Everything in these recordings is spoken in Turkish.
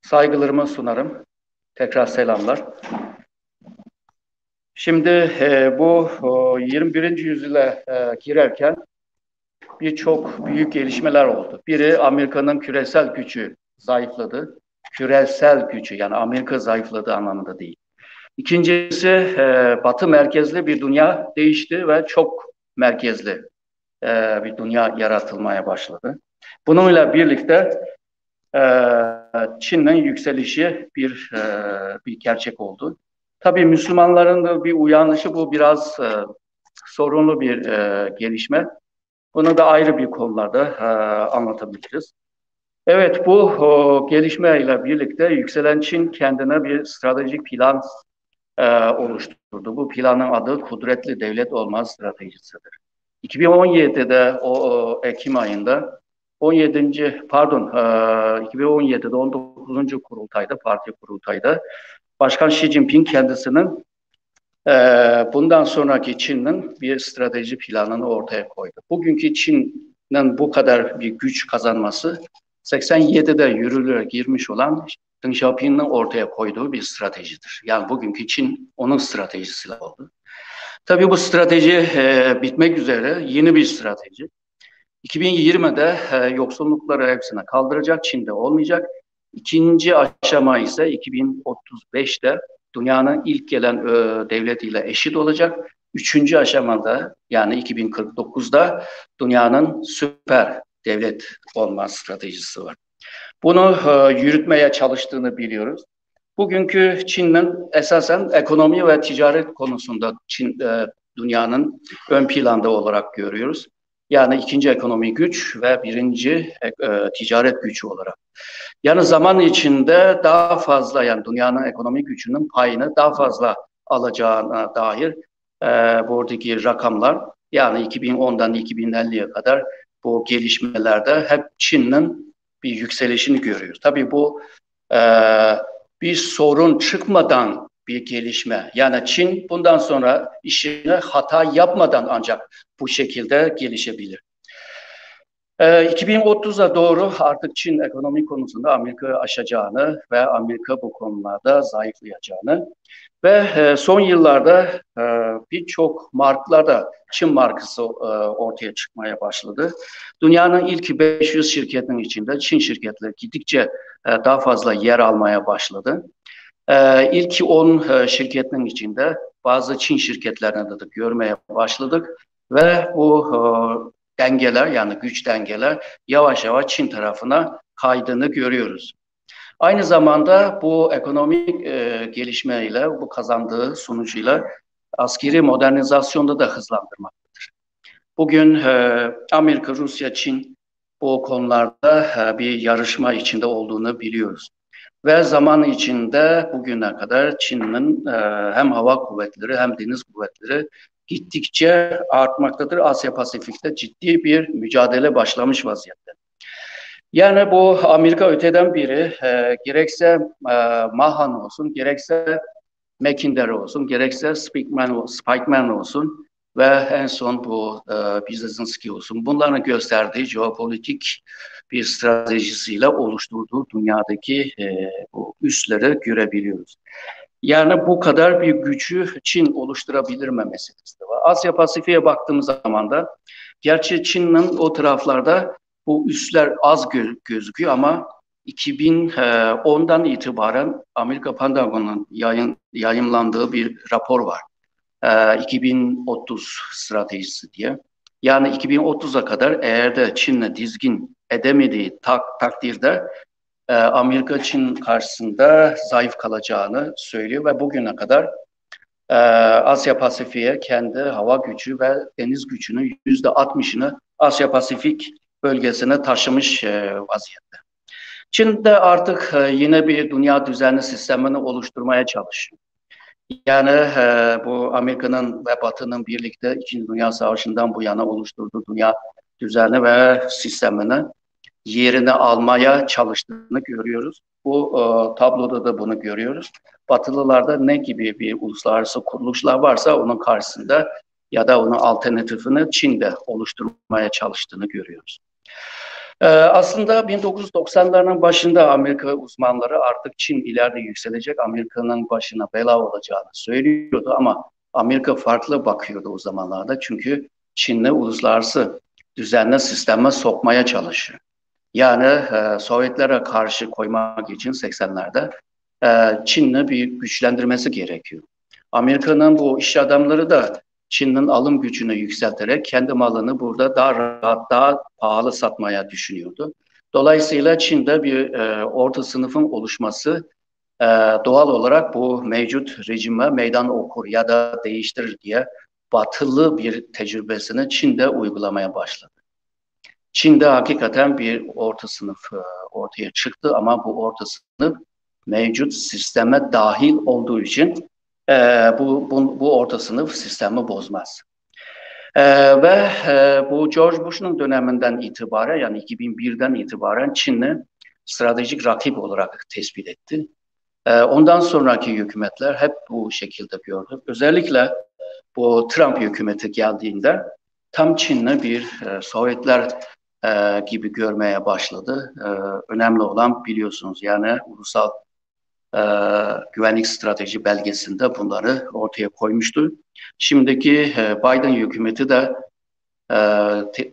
Saygılarımı sunarım. Tekrar selamlar. Şimdi bu 21. yüzyıla girerken birçok büyük gelişmeler oldu. Biri, Amerika'nın küresel gücü zayıfladı. Küresel gücü, yani Amerika zayıfladığı anlamında değil. İkincisi, Batı merkezli bir dünya değişti ve çok merkezli bir dünya yaratılmaya başladı. Bununla birlikte Çin'in yükselişi bir gerçek oldu. Tabii Müslümanların da bir uyanışı, bu biraz sorunlu bir gelişme. Bunu da ayrı bir konularda anlatabiliriz. Evet, bu gelişmeyle birlikte yükselen Çin kendine bir stratejik plan oluşturdu. Bu planın adı Kudretli Devlet Olma Stratejisidir. 2017'de Ekim ayında 2017'de 19. kurultayda, parti kurultayda Başkan Xi Jinping kendisinin bundan sonraki Çin'in bir strateji planını ortaya koydu. Bugünkü Çin'in bu kadar bir güç kazanması 87'de yürürlüğe girmiş olan Deng Xiaoping'in ortaya koyduğu bir stratejidir. Yani bugünkü Çin onun stratejisiyle oldu. Tabii bu strateji bitmek üzere, yeni bir strateji. 2020'de yoksullukları hepsine kaldıracak, Çin'de olmayacak. İkinci aşama ise 2035'te dünyanın ilk gelen devletiyle eşit olacak. Üçüncü aşamada, yani 2049'da dünyanın süper devlet olma stratejisi var. Bunu yürütmeye çalıştığını biliyoruz. Bugünkü Çin'in esasen ekonomi ve ticaret konusunda dünyanın ön planda olarak görüyoruz. Yani ikinci ekonomi güç ve birinci ticaret gücü olarak. Yani zaman içinde daha fazla, yani dünyanın ekonomik gücünün payını daha fazla alacağına dair buradaki rakamlar, yani 2010'dan 2050'ye kadar bu gelişmelerde hep Çin'in bir yükselişini görüyoruz. Tabii bu bir sorun çıkmadan bir gelişme. Yani Çin bundan sonra işine hata yapmadan ancak bu şekilde gelişebilir. 2030'a doğru artık Çin ekonomi konusunda Amerika'yı aşacağını ve Amerika bu konularda zayıflayacağını ve son yıllarda birçok markalarda Çin markası ortaya çıkmaya başladı. Dünyanın ilk 500 şirketinin içinde Çin şirketleri gittikçe daha fazla yer almaya başladı. İlk 10 şirketinin içinde bazı Çin şirketlerini de görmeye başladık ve bu dengeler, yani güç dengeler yavaş yavaş Çin tarafına kaydığını görüyoruz. Aynı zamanda bu ekonomik gelişmeyle, bu kazandığı sonucuyla askeri modernizasyonda da hızlandırmaktadır. Bugün Amerika, Rusya, Çin bu konularda bir yarışma içinde olduğunu biliyoruz. Ve zaman içinde bugüne kadar Çin'in hem hava kuvvetleri hem deniz kuvvetleri gittikçe artmaktadır. Asya Pasifik'te ciddi bir mücadele başlamış vaziyette. Yani bu Amerika öteden beri gerekse Mahan olsun, gerekse Mackinder olsun, gerekse Spikeman olsun ve en son bu Brzezinski olsun, bunların gösterdiği jeopolitik bir stratejisiyle oluşturduğu dünyadaki bu üsleri görebiliyoruz. Yani bu kadar bir gücü Çin oluşturabilir mi meselesi de var. Asya Pasifik'e baktığımız zaman da gerçi Çin'in o taraflarda bu üsler az gözüküyor ama 2010'dan itibaren Amerika Pentagon'un yayımlandığı bir rapor var. 2030 stratejisi diye. Yani 2030'a kadar eğer de Çin'le dizgin edemediği takdirde Amerika Çin karşısında zayıf kalacağını söylüyor ve bugüne kadar Asya Pasifik'e kendi hava gücü ve deniz gücünün %60'ını Asya Pasifik bölgesine taşımış vaziyette. Çin de artık yine bir dünya düzeni sistemini oluşturmaya çalışıyor. Yani bu Amerika'nın ve Batı'nın birlikte İkinci Dünya Savaşı'ndan bu yana oluşturduğu dünya düzeni ve sistemini yerini almaya çalıştığını görüyoruz. Bu tabloda da bunu görüyoruz. Batılılarda ne gibi bir uluslararası kuruluşlar varsa onun karşısında ya da onun alternatifini Çin'de oluşturmaya çalıştığını görüyoruz. Aslında 1990'ların başında Amerika uzmanları artık Çin ileride yükselecek, Amerika'nın başına bela olacağını söylüyordu ama Amerika farklı bakıyordu o zamanlarda. Çünkü Çin'le uluslararası düzenli sisteme sokmaya çalışıyor. Yani Sovyetlere karşı koymak için 80'lerde Çin'le bir güçlendirmesi gerekiyor. Amerika'nın bu iş adamları da Çin'in alım gücünü yükselterek kendi malını burada daha rahat, daha pahalı satmaya düşünüyordu. Dolayısıyla Çin'de bir orta sınıfın oluşması doğal olarak bu mevcut rejime meydan okur ya da değiştirir diye batılı bir tecrübesini Çin'de uygulamaya başladı. Çin'de hakikaten bir orta sınıf ortaya çıktı ama bu orta sınıf mevcut sisteme dahil olduğu için bu orta sınıf sistemi bozmaz. Bu George Bush'un döneminden itibaren yani 2001'den itibaren Çin'i stratejik rakip olarak tespit etti. Ondan sonraki hükümetler hep bu şekilde gördü. Özellikle bu Trump hükümeti geldiğinde tam Çin'i bir Sovyetler gibi görmeye başladı. Önemli olan biliyorsunuz yani ulusal güvenlik strateji belgesinde bunları ortaya koymuştu. Şimdiki Biden hükümeti de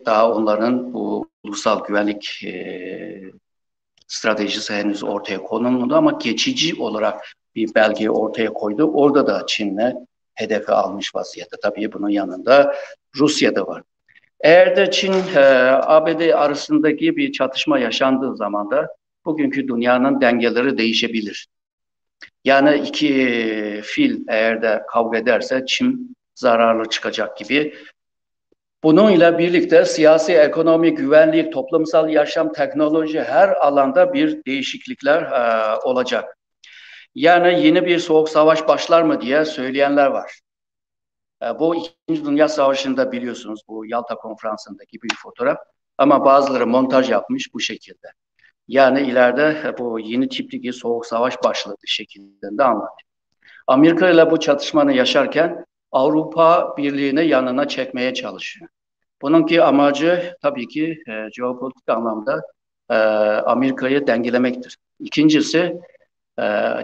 daha onların bu ulusal güvenlik stratejisi henüz ortaya konulmadı ama geçici olarak bir belge ortaya koydu. Orada da Çin'le hedefi almış vaziyette. Tabii bunun yanında Rusya da var. Eğer de Çin, ABD arasındaki bir çatışma yaşandığı zaman da bugünkü dünyanın dengeleri değişebilir. Yani iki fil eğer de kavga ederse Çin zararlı çıkacak gibi. Bununla birlikte siyasi, ekonomi, güvenlik, toplumsal yaşam, teknoloji her alanda bir değişiklikler olacak. Yani yeni bir soğuk savaş başlar mı diye söyleyenler var. Bu İkinci Dünya Savaşı'nda biliyorsunuz bu Yalta Konferansı'ndaki bir fotoğraf ama bazıları montaj yapmış bu şekilde. Yani ileride bu yeni tipteki soğuk savaş başladı şeklinde anlatıyor. Amerika ile bu çatışmanı yaşarken Avrupa Birliği'ni yanına çekmeye çalışıyor. Bununki amacı tabii ki jeopolitik anlamda Amerika'yı dengelemektir. İkincisi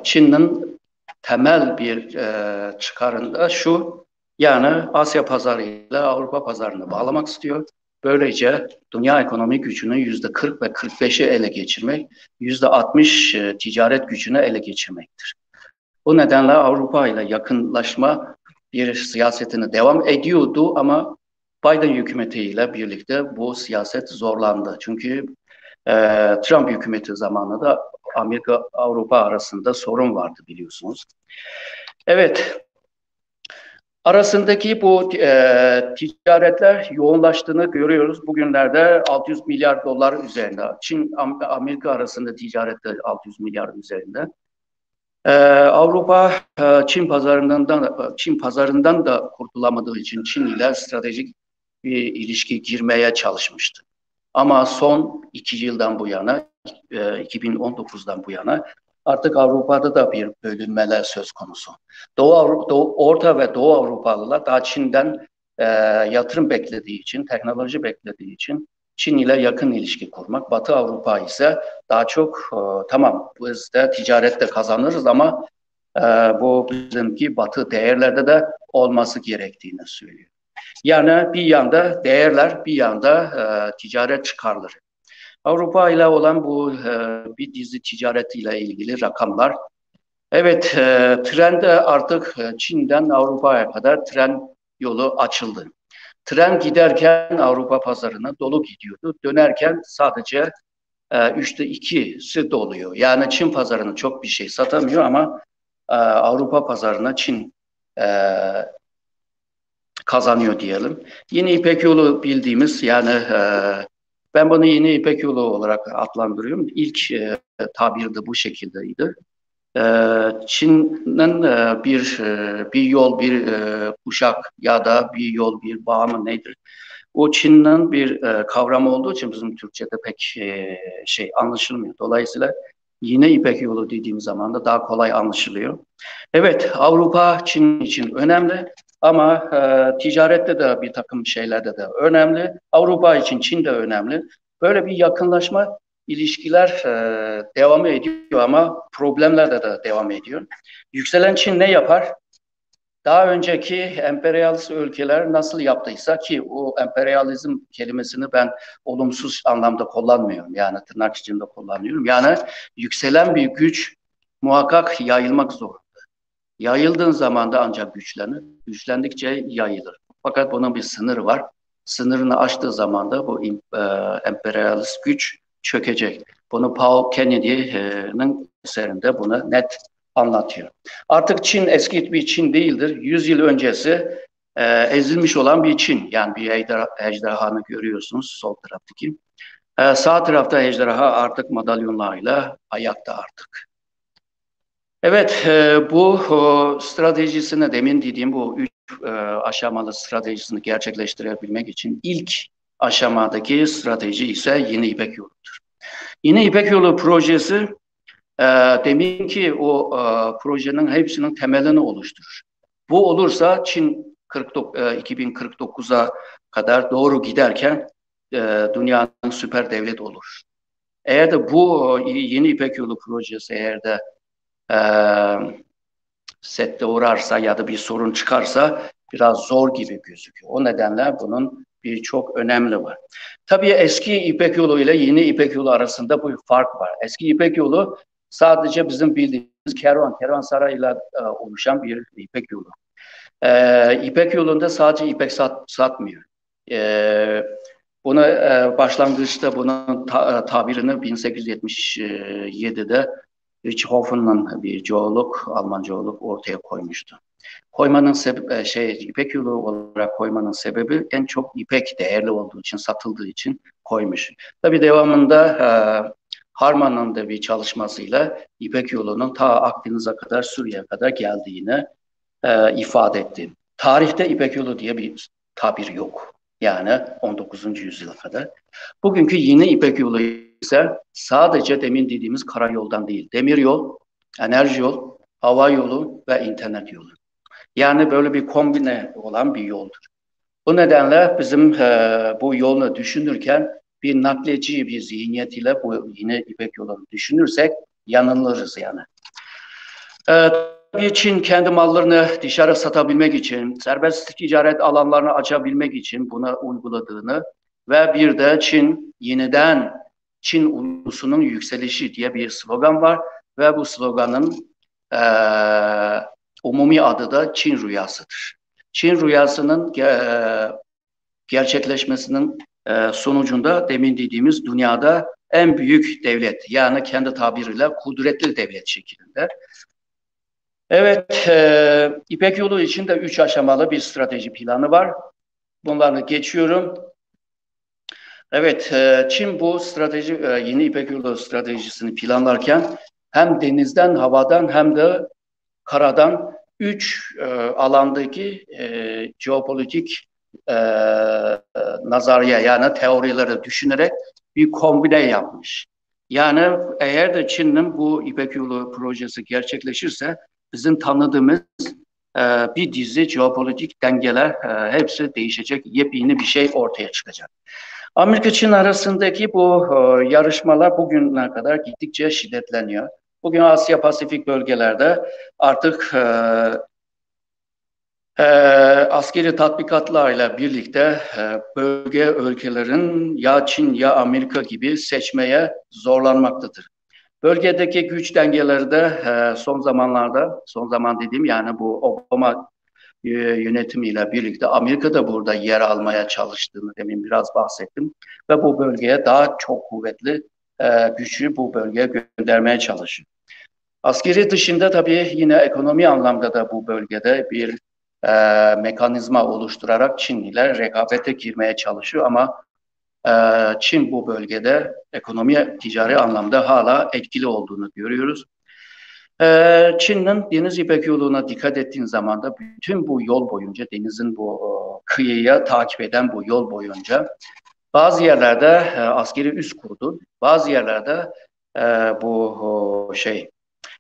Çin'in temel bir çıkarında şu, yani Asya pazarı ile Avrupa pazarını bağlamak istiyor. Böylece dünya ekonomi gücünün %40 ve 45'i ele geçirmek, %60 ticaret gücünü ele geçirmektir. Bu nedenle Avrupa ile yakınlaşma bir siyasetine devam ediyordu ama Biden hükümetiyle birlikte bu siyaset zorlandı. Çünkü Trump hükümeti zamanında Amerika-Avrupa arasında sorun vardı biliyorsunuz. Evet, arasındaki bu ticaretler yoğunlaştığını görüyoruz. Bugünlerde 600 milyar dolar üzerinde. Çin-Amerika arasında ticarette 600 milyar üzerinde. Avrupa Çin pazarından da kurtulamadığı için Çin ile stratejik bir ilişki girmeye çalışmıştı. Ama son 2 yıldan bu yana, 2019'dan bu yana artık Avrupa'da da bir bölünmeler söz konusu. Orta ve Doğu Avrupalılar daha Çin'den yatırım beklediği için, teknoloji beklediği için Çin ile yakın ilişki kurmak. Batı Avrupa ise daha çok tamam biz de ticarette kazanırız ama bu bizimki Batı değerlerde de olması gerektiğini söylüyor. Yani bir yanda değerler, bir yanda ticaret çıkarları. Avrupa ile olan bu bir dizi ticaretiyle ilgili rakamlar. Evet, trende artık Çin'den Avrupa'ya kadar tren yolu açıldı. Tren giderken Avrupa pazarına dolu gidiyordu. Dönerken sadece 3'te 2'si doluyor. Yani Çin pazarına çok bir şey satamıyor ama Avrupa pazarına Çin kazanıyor diyelim. Yeni İpek Yolu bildiğimiz yani ben bunu Yeni İpek Yolu olarak adlandırıyorum. İlk tabiri de bu şekildeydi. Çin'in bir yol, bir kuşak ya da bir yol, bir bağ mı nedir? O Çin'in bir kavramı olduğu için bizim Türkçe'de pek anlaşılmıyor. Dolayısıyla yine İpek yolu dediğim zaman da daha kolay anlaşılıyor. Evet, Avrupa Çin için önemli ama ticarette de bir takım şeylerde de önemli. Avrupa için Çin de önemli. Böyle bir yakınlaşma ilişkiler devam ediyor ama problemler de devam ediyor. Yükselen Çin ne yapar? Daha önceki emperyalist ülkeler nasıl yaptıysa, ki o emperyalizm kelimesini ben olumsuz anlamda kullanmıyorum. Yani tırnak içinde kullanıyorum. Yani yükselen bir güç muhakkak yayılmak zorunda. Yayıldığın zaman da ancak güçlenir. Güçlendikçe yayılır. Fakat bunun bir sınırı var. Sınırını aştığı zaman da bu emperyalist güç çökecek. Bunu Paul Kennedy'nin eserinde bunu net anlatıyor. Artık Çin eski bir Çin değildir. 100 yıl öncesi ezilmiş olan bir Çin. Yani bir ejderhanı görüyorsunuz sol taraftaki. Sağ tarafta ejderha artık madalyonlarıyla ayakta artık. Evet, bu stratejisini demin dediğim bu üç aşamalı stratejisini gerçekleştirebilmek için ilk aşamadaki strateji ise Yeni İpek Yolu'dur. Yeni İpek Yolu projesi deminki o projenin hepsinin temelini oluşturur. Bu olursa Çin 2049'a kadar doğru giderken dünyanın süper devlet olur. Eğer de bu Yeni İpek Yolu projesi eğer de sette uğrarsa ya da bir sorun çıkarsa biraz zor gibi gözüküyor. O nedenle bunun birçok önemli var. Tabii eski İpek Yolu ile yeni İpek Yolu arasında bu fark var. Eski İpek Yolu sadece bizim bildiğimiz kervansarayla oluşan bir İpek Yolu. İpek Yolu'nda sadece İpek satmıyor. Bunu başlangıçta bunun tabirini 1877'de Richthofen'ın bir geolog, Alman geolog ortaya koymuştu. Koymanın İpek yolu olarak koymanın sebebi en çok İpek değerli olduğu için, satıldığı için koymuş. Tabii devamında Harman'ın da bir çalışmasıyla İpek yolunun ta Akdeniz'e kadar, Suriye'ye kadar geldiğini ifade etti. Tarihte İpek yolu diye bir tabir yok. Yani 19. yüzyıla kadar. Bugünkü yeni İpek yolu ise sadece demin dediğimiz karayoldan değil, demiryol, enerji yol, hava yolu ve internet yolu. Yani böyle bir kombine olan bir yoldur. Bu nedenle bizim bu yolu düşünürken bir nakliyeci bir zihniyet ile bu yine İpek yolunu düşünürsek yanılırız yani. Tabii Çin kendi mallarını dışarı satabilmek için, serbest ticaret alanlarını açabilmek için buna uyguladığını ve bir de yeniden Çin ulusunun yükselişi diye bir slogan var ve bu sloganın umumi adı da Çin rüyasıdır. Çin rüyasının gerçekleşmesinin sonucunda demin dediğimiz dünyada en büyük devlet, yani kendi tabiriyle kudretli devlet şeklinde. Evet, İpek yolu için de 3 aşamalı bir strateji planı var. Bunları geçiyorum. Evet, Çin bu yeni İpek yolu stratejisini planlarken hem denizden, havadan hem de karadan 3 alandaki jeopolitik nazarya yani teorileri düşünerek bir kombine yapmış. Yani eğer de Çin'in bu İpek yolu projesi gerçekleşirse bizim tanıdığımız bir dizi jeopolitik dengeler hepsi değişecek, yepyeni bir şey ortaya çıkacak. Amerika-Çin arasındaki bu yarışmalar bugüne kadar gittikçe şiddetleniyor. Bugün Asya-Pasifik bölgelerde artık askeri tatbikatlarla birlikte bölge ülkelerin ya Çin ya Amerika gibi seçmeye zorlanmaktadır. Bölgedeki güç dengeleri de son zaman dediğim yani bu Obama yönetimiyle birlikte Amerika da burada yer almaya çalıştığını demin biraz bahsettim. Ve bu bölgeye daha çok kuvvetli gücü bu bölgeye göndermeye çalışıyor. Askeri dışında tabii yine ekonomi anlamda da bu bölgede bir mekanizma oluşturarak Çin ile rekabete girmeye çalışıyor ama Çin bu bölgede ekonomi, ticari anlamda hala etkili olduğunu görüyoruz. Çin'in Deniz İpek yoluna dikkat ettiğin zaman da bütün bu yol boyunca denizin bu kıyıya takip eden bu yol boyunca bazı yerlerde askeri üs kurdu, bazı yerlerde bu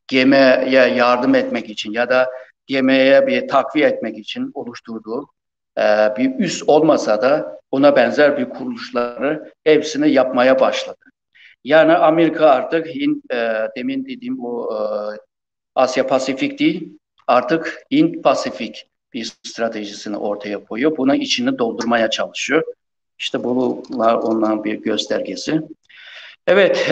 gemiye yardım etmek için ya da gemiye bir takviye etmek için oluşturduğu bir üs olmasa da ona benzer bir kuruluşları hepsini yapmaya başladı. Yani Amerika artık demin dediğim bu Asya Pasifik değil, artık Hint Pasifik bir stratejisini ortaya koyuyor. Bunun içini doldurmaya çalışıyor. İşte bunlar ondan bir göstergesi. Evet,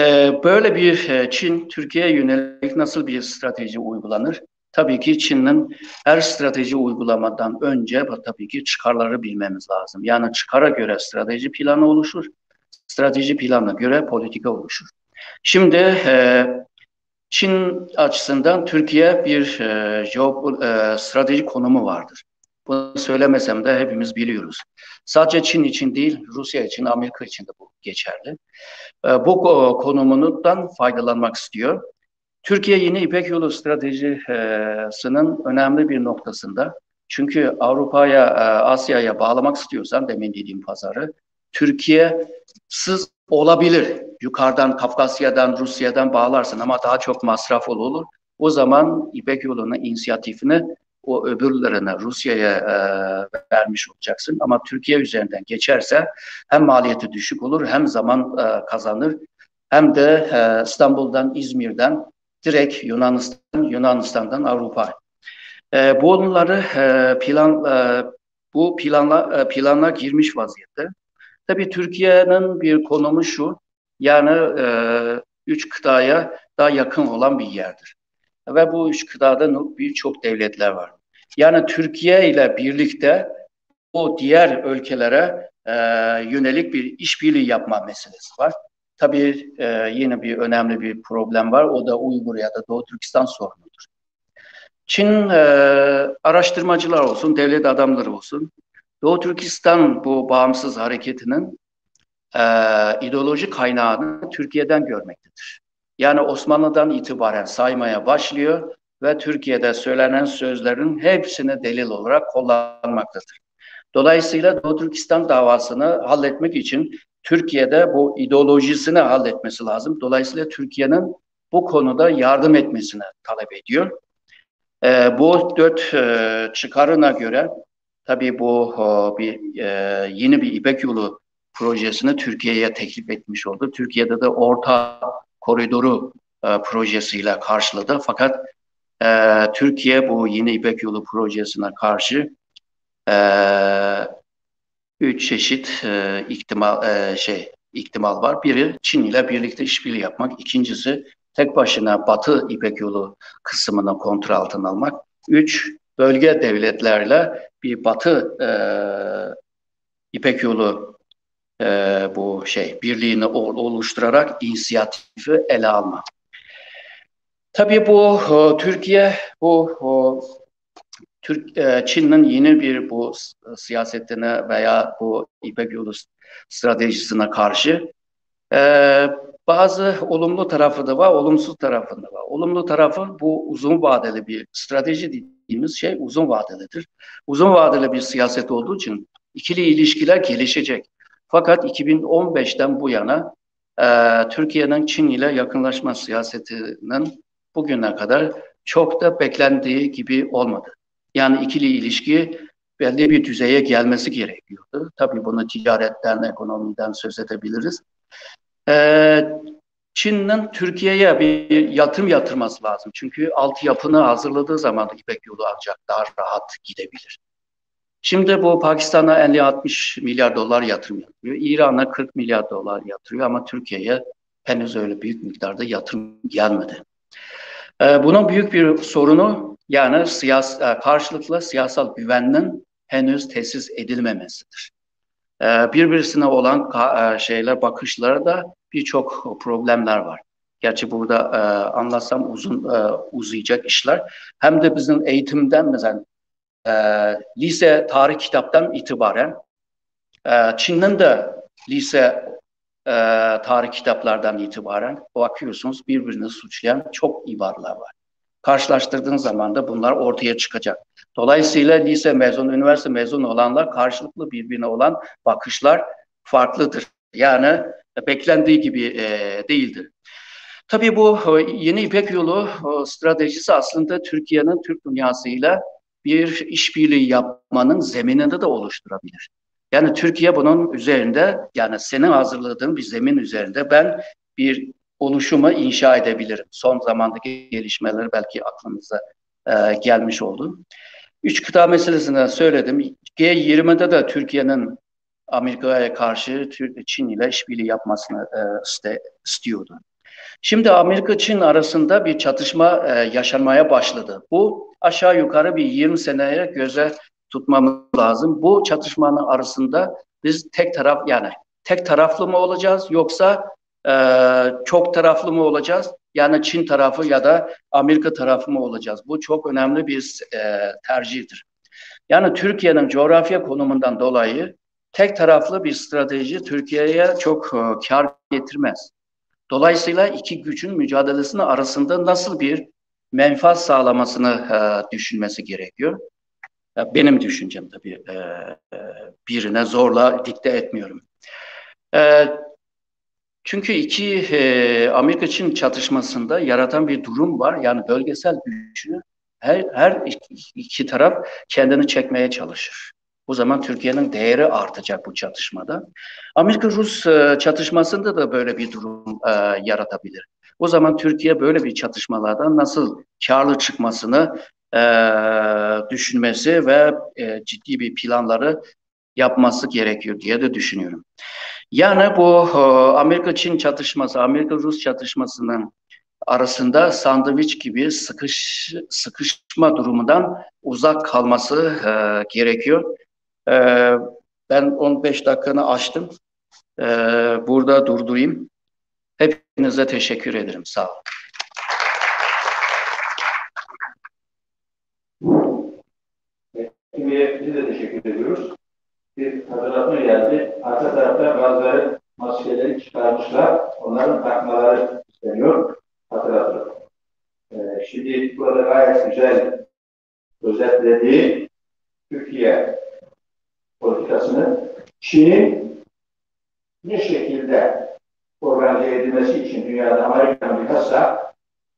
böyle bir Çin, Türkiye'ye yönelik nasıl bir strateji uygulanır? Tabii ki Çin'in her strateji uygulamadan önce tabii ki çıkarları bilmemiz lazım. Yani çıkara göre strateji planı oluşur, strateji planına göre politika oluşur. Şimdi Çin açısından Türkiye bir stratejik konumu vardır. Bunu söylemesem de hepimiz biliyoruz. Sadece Çin için değil, Rusya için, Amerika için de bu geçerli. Bu konumundan faydalanmak istiyor. Türkiye yeni İpek Yolu stratejisinin önemli bir noktasında. Çünkü Avrupa'ya, Asya'ya bağlamak istiyorsan demin dediğim pazarı, Türkiye sız olabilir. Yukarıdan, Kafkasya'dan, Rusya'dan bağlarsın ama daha çok masraf olur. O zaman İpek Yolu'nun inisiyatifini o öbürlerine Rusya'ya vermiş olacaksın. Ama Türkiye üzerinden geçerse hem maliyeti düşük olur hem zaman kazanır hem de İstanbul'dan, İzmir'den direkt Yunanistan'dan Avrupa. Bunları bu planla girmiş vaziyette. Tabii Türkiye'nin bir konumu şu, yani üç kıtaya daha yakın olan bir yerdir. Ve bu üç kıtada birçok devletler var. Yani Türkiye ile birlikte o diğer ülkelere yönelik bir işbirliği yapma meselesi var. Tabii yine bir önemli bir problem var. O da Uygur ya da Doğu Türkistan sorunudur. Çin araştırmacılar olsun, devlet adamları olsun, Doğu Türkistan bu bağımsız hareketinin ideoloji kaynağını Türkiye'den görmektedir. Yani Osmanlı'dan itibaren saymaya başlıyor ve Türkiye'de söylenen sözlerin hepsini delil olarak kullanmaktadır. Dolayısıyla Doğu Türkistan davasını halletmek için Türkiye'de bu ideolojisini halletmesi lazım. Dolayısıyla Türkiye'nin bu konuda yardım etmesini talep ediyor. Bu dört çıkarına göre tabii bu yeni bir İpek Yolu projesini Türkiye'ye teklif etmiş oldu. Türkiye'de de Orta Koridoru projesiyle karşıladı. Fakat Türkiye bu yeni İpek Yolu projesine karşı üç çeşit ihtimal var. Biri Çin ile birlikte işbirliği yapmak. İkincisi tek başına Batı İpek Yolu kısmını kontrol altına almak. Üç, bölge devletlerle bir Batı İpek Yolu birliğini oluşturarak inisiyatifi ele alma. Tabii bu Türkiye Çin'in yeni bir bu siyasetine veya bu İpek Yolu stratejisine karşı bazı olumlu tarafı da var, olumsuz tarafı da var. Olumlu tarafı bu uzun vadeli bir strateji dediğimiz şey uzun vadelidir. Uzun vadeli bir siyaset olduğu için ikili ilişkiler gelişecek. Fakat 2015'ten bu yana Türkiye'nin Çin ile yakınlaşma siyasetinin bugüne kadar çok da beklendiği gibi olmadı. Yani ikili ilişki belli bir düzeye gelmesi gerekiyordu. Tabii bunu ticaretten, ekonomiden söz edebiliriz. Çin'in Türkiye'ye bir yatırması lazım. Çünkü altyapını hazırladığı zaman İpek Yolu ancak daha rahat gidebilir. Şimdi bu Pakistan'a 50-60 milyar dolar yatırım yapıyor. İran'a 40 milyar dolar yatırıyor ama Türkiye'ye henüz öyle büyük miktarda yatırım gelmedi. Bunun büyük bir sorunu yani karşılıklı siyasal güvenin henüz tesis edilmemesidir. Birbirine olan bakışlara da birçok problemler var. Gerçi burada anlatsam uzayacak işler. Hem de bizim eğitimden mesela lise tarih kitaptan itibaren Çin'in de lise tarih kitaplardan itibaren bakıyorsunuz birbirini suçlayan çok ibareler var. Karşılaştırdığın zaman da bunlar ortaya çıkacak. Dolayısıyla lise mezunu, üniversite mezunu olanlar karşılıklı birbirine olan bakışlar farklıdır. Yani beklendiği gibi değildir. Tabii bu yeni İpek Yolu stratejisi aslında Türkiye'nin Türk dünyasıyla bir işbirliği yapmanın zeminini de oluşturabilir. Yani Türkiye bunun üzerinde, yani senin hazırladığın bir zemin üzerinde ben bir oluşumu inşa edebilirim. Son zamandaki gelişmeler belki aklınıza gelmiş oldu. Üç kıta meselesini söyledim. G20'de de Türkiye'nin Amerika'ya karşı Çin ile işbirliği yapmasını istiyordu. Şimdi Amerika-Çin arasında bir çatışma yaşanmaya başladı. Bu aşağı yukarı bir 20 seneye göze tutmamız lazım. Bu çatışmanın arasında biz tek taraflı mı olacağız yoksa çok taraflı mı olacağız? Yani Çin tarafı ya da Amerika tarafı mı olacağız? Bu çok önemli bir tercihtir. Yani Türkiye'nin coğrafya konumundan dolayı tek taraflı bir strateji Türkiye'ye çok kar getirmez. Dolayısıyla iki gücün mücadelesinin arasında nasıl bir menfaat sağlamasını düşünmesi gerekiyor. Benim düşüncem tabii. Birine zorla dikte etmiyorum. Çünkü Amerika-Çin çatışmasında yaratan bir durum var. Yani bölgesel gücü her iki taraf kendini çekmeye çalışır. Bu zaman Türkiye'nin değeri artacak bu çatışmada. Amerika-Rus çatışmasında da böyle bir durum yaratabilir. O zaman Türkiye böyle bir çatışmalardan nasıl karlı çıkmasını düşünmesi ve ciddi bir planları yapması gerekiyor diye de düşünüyorum. Yani bu Amerika-Çin çatışması, Amerika-Rus çatışmasının arasında sandviç gibi sıkışma durumundan uzak kalması gerekiyor. E, Ben 15 dakikanı aştım. Burada durdurayım. Hepinize teşekkür ederim. Sağ olun. Şimdi biz de teşekkür ediyoruz. Bir hatırlatma geldi. Arka tarafta bazıları maskeleri çıkarmışlar. Onların takmaları isteniyor. Hatırlatalım. Şimdi burada gayet güzel özetlediği Türkiye politikasını Çin'in ne şekilde organize edilmesi için dünyada Amerika'nın bilhassa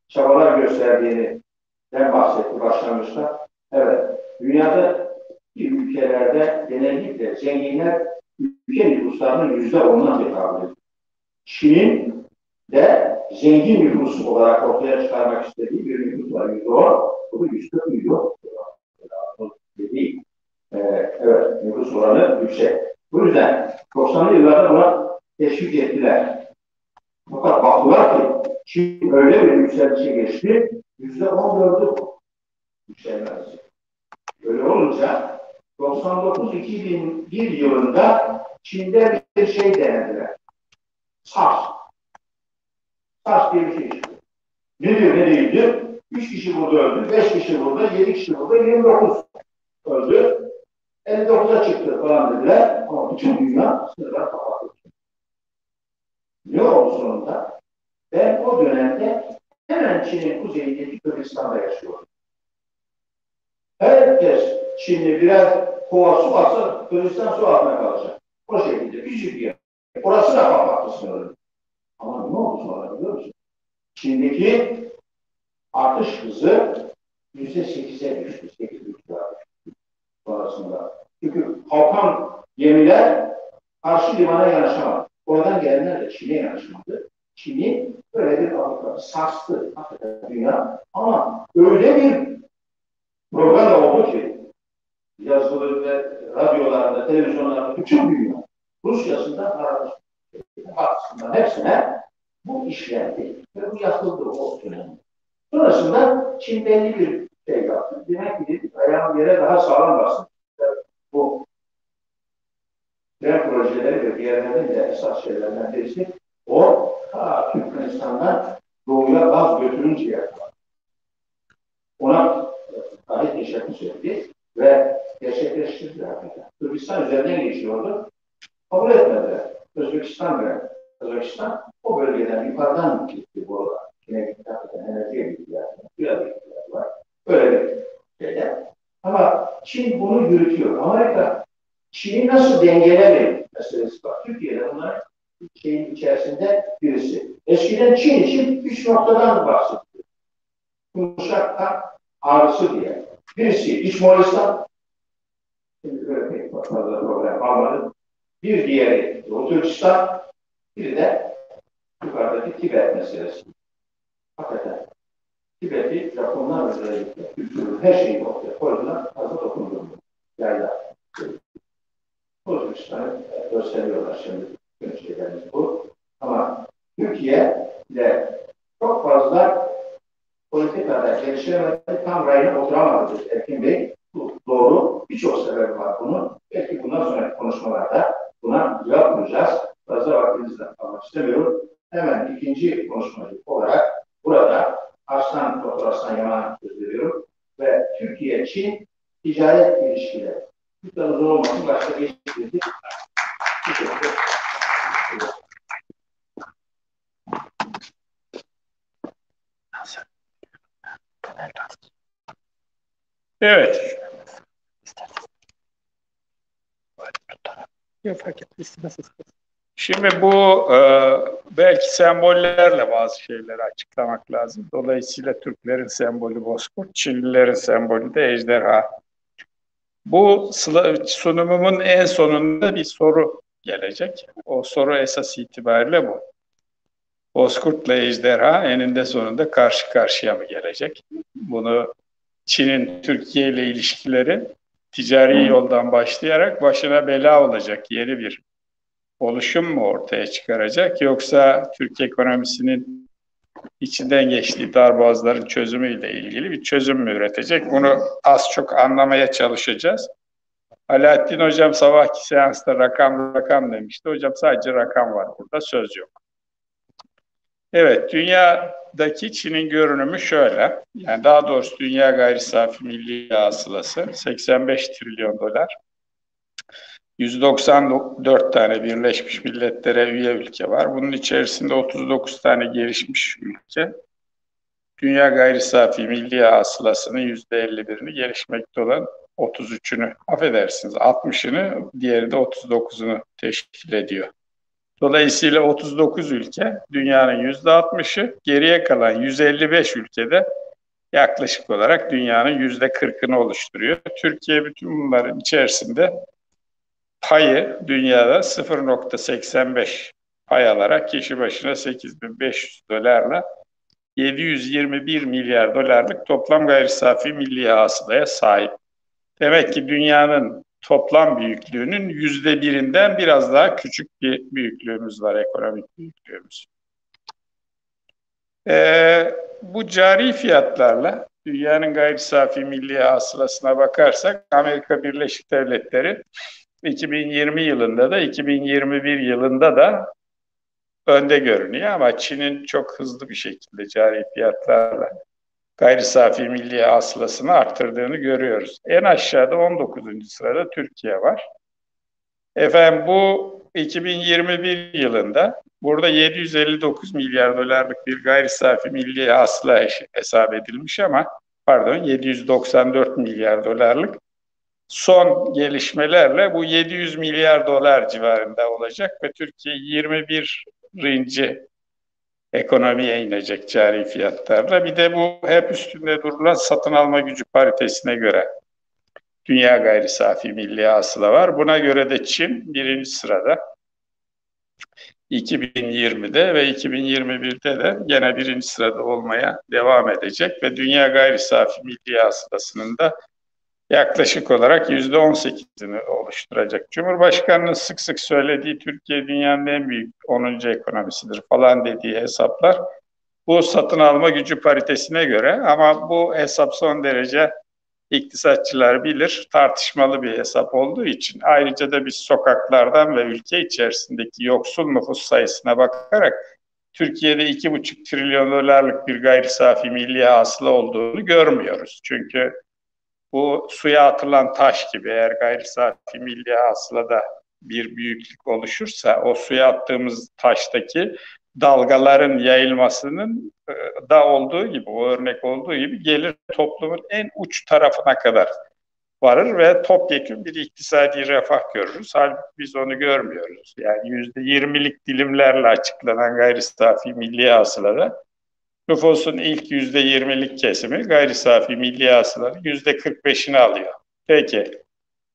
çabalar gösterdiğinden bahsetti başlangıçta. Evet, dünyada ülkelerde genellikle zenginler ülke nüfuslarının %10'una tekabül ediyor. Çin'in de zengin nüfus olarak ortaya çıkarmak istediği bir nüfus var. %10, bu da 140 milyon. Değil. Evet, nüfus oranı yüksek. Bu yüzden 90'lı yıllarda buna teşvik ettiler. Fakat baktılar ki Çin öyle bir yükselişe geçti, %14'ü yükselmesi. Öyle olunca 99-2001 yılında Çin'de bir şey denediler. SARS. SARS diye bir şey çıktı. Nedir, ne değildir? 3 kişi burada öldü, 5 kişi burada, 7 kişi burada, 29 öldü. 59'a çıktı falan dediler. Ama bütün dünya sınırlar kapattı. Ne oldu sonunda? Ben o dönemde hemen Çin'in kuzeyindeki Kırgızistan'da yaşıyorum. Herkes Çinli birer kova su atsa Kırgızistan su altına kalacak. O şekilde küçük bir yer. Orası da kapattı sınırı. Ama ne oldu sonra biliyor musun? Çin'deki artış hızı %8'e düştü. 8,5'a sonrasında. Çünkü kalkan gemiler karşı limana yanaşamadı. Oradan gelenler de Çin'e yanaşmadı. Çin'i böyle bir Avrupa sarstı. Hakikaten dünya. Ama öyle bir program oldu ki yazılı ve radyolarda, televizyonlarda bütün dünya Rusya'sından Batısından hepsine bu işlendi ve bu yapıldı o dönemde. Sonrasında Çin belli bir şey yaptı. Demek ki ayağın yere daha sağlam bastı. Bu tren projeleri ve diğerlerinin de esas şeylerden birisi o Türkmenistan'dan doğuya gaz götürünceye kadar. Ona gayet teşebbüs etti ve gerçekleştirdi hakikaten. Kırgızistan üzerinden geçiyordu. Kabul etmediler. Özbekistan ve Kazakistan o bölgeden yukarıdan gitti bu arada. Yine hakikaten enerjiye gittiler. Suya gittiler. Ama Çin bunu yürütüyor. Amerika Çin'i nasıl dengeler meselesi var. Türkiye'de bunlar şeyin içerisinde birisi. Eskiden Çin için 3 noktadan bahsediyor. Kuşaktan ağrısı diye. Birisi İç Moğolistan, şimdi öyle pek fazla problem almadı. Bir diğeri Doğu Türkistan, biri de yukarıdaki Tibet meselesi. Hakikaten Tibet'i Japonlar özellikle kültürü, her şeyi ortaya koydular, fazla dokunduğunu. Yayla. Doğu Türkistan'ı gösteriyorlar şimdi. Şeylerimiz bu. Ama Türkiye de çok fazla politikada gelişemedi, tam rayına oturamadı Erkin Bey. Bu doğru. Birçok sebebi var bunun. Belki bundan sonraki konuşmalarda buna cevap bulacağız. Fazla vaktimizden almak istemiyorum. Hemen ikinci konuşmacı olarak burada Doktor Aslan Yaman'a söz veriyorum. Ve Türkiye-Çin ticaret ilişkileri. Lütfen uzun olmasın. Başta geçtirdik. Evet. Yok, fark etmez. Şimdi bu belki sembollerle bazı şeyleri açıklamak lazım. Dolayısıyla Türklerin sembolü bozkurt, Çinlilerin sembolü de ejderha. Bu sunumumun en sonunda bir soru gelecek. O soru esas itibariyle bu. Bozkurt'la ejderha eninde sonunda karşı karşıya mı gelecek? Bunu Çin'in Türkiye ile ilişkileri ticari yoldan başlayarak başına bela olacak yeni bir oluşum mu ortaya çıkaracak? Yoksa Türk ekonomisinin içinden geçtiği darboğazların çözümüyle ilgili bir çözüm mü üretecek? Bunu az çok anlamaya çalışacağız. Alaaddin Hocam sabahki seansta rakam demişti. Hocam sadece rakam var burada, söz yok. Evet, dünyadaki Çin'in görünümü şöyle. Yani daha doğrusu dünya gayri safi milli hasılası 85 trilyon dolar. 194 tane Birleşmiş Milletler'e üye ülke var. Bunun içerisinde 39 tane gelişmiş ülke. Dünya gayri safi milli hasılasının %51'ini, gelişmekte olan 33'ünü, affedersiniz 60'ını, diğeri de 39'unu teşkil ediyor. Dolayısıyla 39 ülke dünyanın %60'ı, geriye kalan 155 ülkede yaklaşık olarak dünyanın %40'ını oluşturuyor. Türkiye bütün bunların içerisinde payı dünyada 0,85 pay alarak kişi başına 8.500 dolarla 721 milyar dolarlık toplam gayri safi milli hasılaya sahip. Demek ki dünyanın toplam büyüklüğünün %1'inden biraz daha küçük bir büyüklüğümüz var, ekonomik büyüklüğümüz. Bu cari fiyatlarla dünyanın gayri safi milli hasılasına bakarsak Amerika Birleşik Devletleri 2020 yılında da 2021 yılında da önde görünüyor ama Çin'in çok hızlı bir şekilde cari fiyatlarla gayri safi milli hasılasını arttırdığını görüyoruz. En aşağıda 19. sırada Türkiye var. Efendim bu 2021 yılında burada 759 milyar dolarlık bir gayri safi milli hasıla hesap edilmiş ama 794 milyar dolarlık. Son gelişmelerle bu 700 milyar dolar civarında olacak ve Türkiye 21. ekonomiye inecek cari fiyatlarla. Bir de bu hep üstünde durulan satın alma gücü paritesine göre dünya gayri safi milli hasıla var. Buna göre de Çin birinci sırada. 2020'de ve 2021'de de gene birinci sırada olmaya devam edecek ve dünya gayri safi milli hasılasının da yaklaşık olarak %18'ini oluşturacak. Cumhurbaşkanının sık sık söylediği Türkiye dünyanın en büyük 10. ekonomisidir falan dediği hesaplar bu satın alma gücü paritesine göre, ama bu hesap son derece iktisatçılar bilir tartışmalı bir hesap olduğu için, ayrıca da biz sokaklardan ve ülke içerisindeki yoksul nüfus sayısına bakarak Türkiye'de 2,5 trilyon dolarlık bir gayri safi milli hasıla olduğunu görmüyoruz. Çünkü bu suya atılan taş gibi, eğer gayri safi milli hasılada bir büyüklük oluşursa o suya attığımız taştaki dalgaların yayılmasının da olduğu gibi, o örnek olduğu gibi gelir toplumun en uç tarafına kadar varır ve topyekün bir iktisadi refah görürüz. Halbuki biz onu görmüyoruz. Yani %20'lik dilimlerle açıklanan gayri safi milli hasılada nüfusun ilk %20'lik kesimi gayri safi milli hasılanın %45'ini alıyor. Peki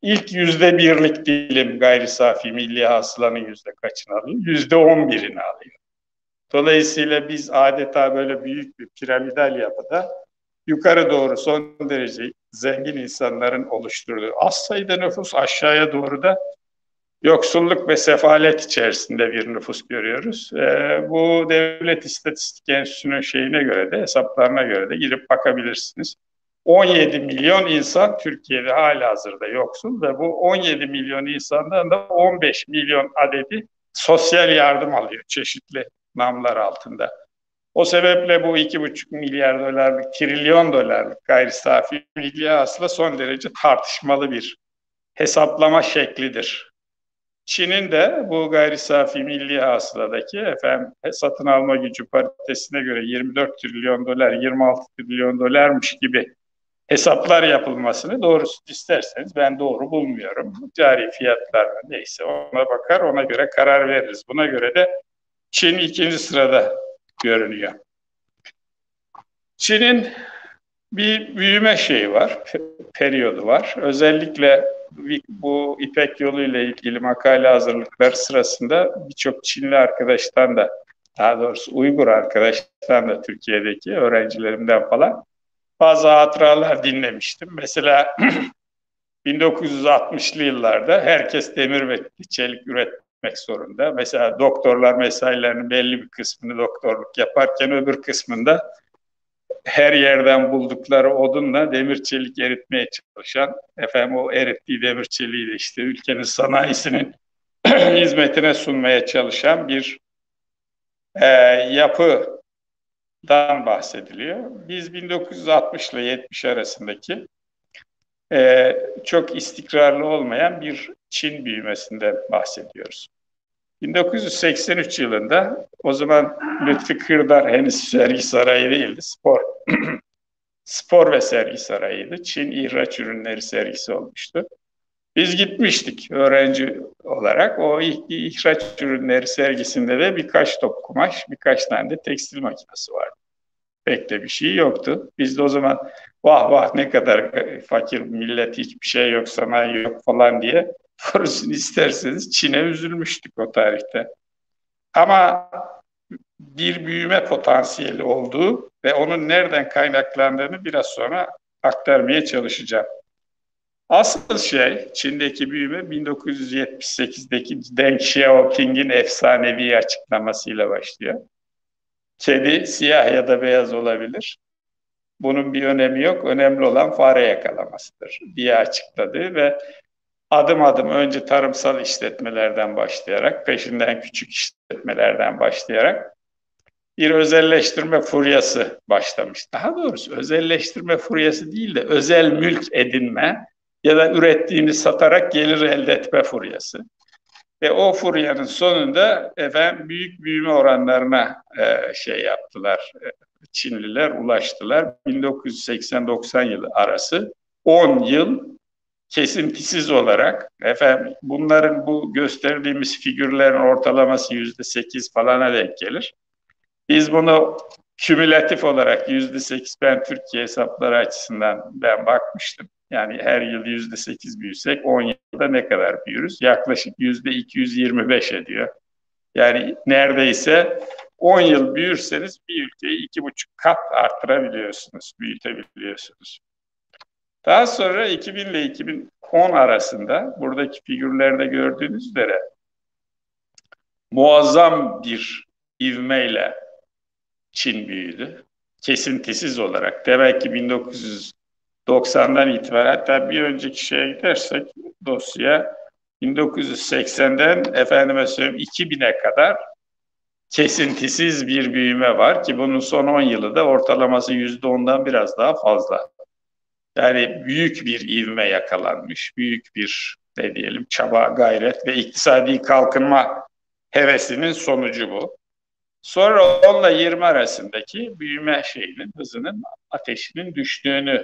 ilk %1'lik dilim gayri safi milli hasılanın yüzde kaçını alıyor? %11'ini alıyor. Dolayısıyla biz adeta böyle büyük bir piramidal yapıda yukarı doğru son derece zengin insanların oluşturduğu az sayıda nüfus, aşağıya doğru da yoksulluk ve sefalet içerisinde bir nüfus görüyoruz. Bu Devlet İstatistik Enstitüsü'nün şeyine göre de, hesaplarına göre de girip bakabilirsiniz. 17 milyon insan Türkiye'de halihazırda yoksul ve bu 17 milyon insandan da 15 milyon adedi sosyal yardım alıyor çeşitli namlar altında. O sebeple bu 2,5 milyar dolarlık, trilyon dolarlık gayri safi milli hasıla son derece tartışmalı bir hesaplama şeklidir. Çin'in de bu gayri safi milli hasıladaki satın alma gücü paritesine göre 24 trilyon dolar, 26 trilyon dolarmış gibi hesaplar yapılmasını doğrusu isterseniz ben doğru bulmuyorum. Cari fiyatlar neyse ona bakar, ona göre karar veririz. Buna göre de Çin ikinci sırada görünüyor. Çin'in bir büyüme şeyi var, periyodu var. Özellikle bu İpek Yolu ile ilgili makale hazırlıkları sırasında birçok Çinli arkadaştan da, daha doğrusu Uygur arkadaştan da Türkiye'deki öğrencilerimden falan bazı hatıralar dinlemiştim. Mesela 1960'lı yıllarda herkes demir ve çelik üretmek zorunda. Mesela doktorlar mesailerinin belli bir kısmını doktorluk yaparken öbür kısmında her yerden buldukları odunla demir çelik eritmeye çalışan, o erittiği demir çeliği de işte ülkenin sanayisinin hizmetine sunmaya çalışan bir yapıdan bahsediliyor. Biz 1960 ile 70 arasındaki çok istikrarlı olmayan bir Çin büyümesinden bahsediyoruz. 1983 yılında, o zaman Lütfi Kırdar henüz sergi sarayı değildi, spor ve sergi sarayıydı. Çin ihraç ürünleri sergisi olmuştu. Biz gitmiştik öğrenci olarak. O ihraç ürünleri sergisinde de birkaç top kumaş, birkaç tane de tekstil makinesi vardı. Pek de bir şey yoktu. Biz de o zaman vah vah ne kadar fakir millet, hiçbir şey yok, sanayi yok falan diye korusunu isterseniz Çin'e üzülmüştük o tarihte. Ama bir büyüme potansiyeli olduğu ve onun nereden kaynaklandığını biraz sonra aktarmaya çalışacağım. Asıl şey Çin'deki büyüme 1978'deki Deng Xiaoping'in efsanevi açıklamasıyla başlıyor. Kedi siyah ya da beyaz olabilir. Bunun bir önemi yok. Önemli olan fare yakalamasıdır diye açıkladı ve adım adım önce tarımsal işletmelerden başlayarak, peşinden küçük işletmelerden başlayarak bir özelleştirme furyası başlamış. Daha doğrusu özelleştirme furyası değil de özel mülk edinme ya da ürettiğini satarak gelir elde etme furyası. Ve o furyanın sonunda büyük büyüme oranlarına yaptılar. Çinliler ulaştılar. 1980-90 yılı arası 10 yıl kesintisiz olarak bunların bu gösterdiğimiz figürlerin ortalaması %8 falana denk gelir. Biz bunu kümülatif olarak %8, ben Türkiye hesapları açısından ben bakmıştım. Yani her yıl %8 büyüsek 10 yılda ne kadar büyürüz? Yaklaşık %225 ediyor. Yani neredeyse 10 yıl büyürseniz bir ülkeyi 2,5 kat artırabiliyorsunuz, büyütebiliyorsunuz. Daha sonra 2000 ile 2010 arasında buradaki figürlerde gördüğünüz üzere muazzam bir ivmeyle Çin büyüdü. Kesintisiz olarak. Demek ki 1990'dan itibaren, hatta bir önceki şeye gidersek dosya 1980'den 2000'e kadar kesintisiz bir büyüme var ki bunun son 10 yılı da ortalaması %10'dan biraz daha fazla. Yani büyük bir ivme yakalanmış, büyük bir çaba, gayret ve iktisadi kalkınma hevesinin sonucu bu. Sonra 10 ile 20 arasındaki büyüme hızının, ateşinin düştüğünü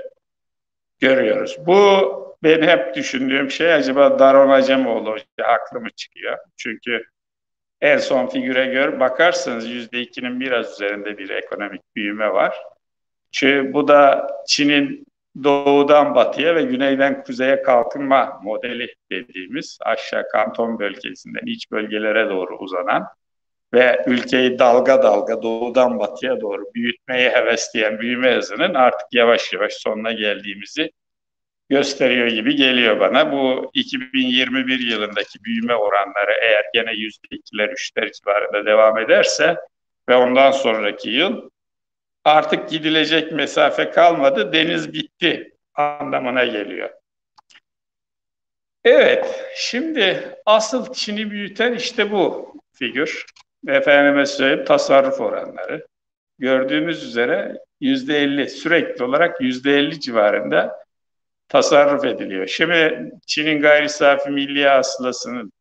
görüyoruz. Bu ben hep düşündüğüm şey acaba Daron Acemoğlu Hoca haklı mı çıkıyor? Çünkü en son figüre göre bakarsanız %2'nin biraz üzerinde bir ekonomik büyüme var. Çünkü bu da Çin'in doğudan batıya ve güneyden kuzeye kalkınma modeli dediğimiz aşağı Kanton bölgesinden iç bölgelere doğru uzanan ve ülkeyi dalga dalga doğudan batıya doğru büyütmeye hevesleyen büyüme hızının artık yavaş yavaş sonuna geldiğimizi gösteriyor gibi geliyor bana. Bu 2021 yılındaki büyüme oranları eğer gene %2'ler, 3'ler civarında devam ederse ve ondan sonraki yıl artık gidilecek mesafe kalmadı, deniz bitti anlamına geliyor. Evet, şimdi asıl Çin'i büyüten işte bu figür. Efendime söyleyeyim, tasarruf oranları. Gördüğünüz üzere %50, sürekli olarak %50 civarında tasarruf ediliyor. Şimdi Çin'in gayri safi milli hasılasının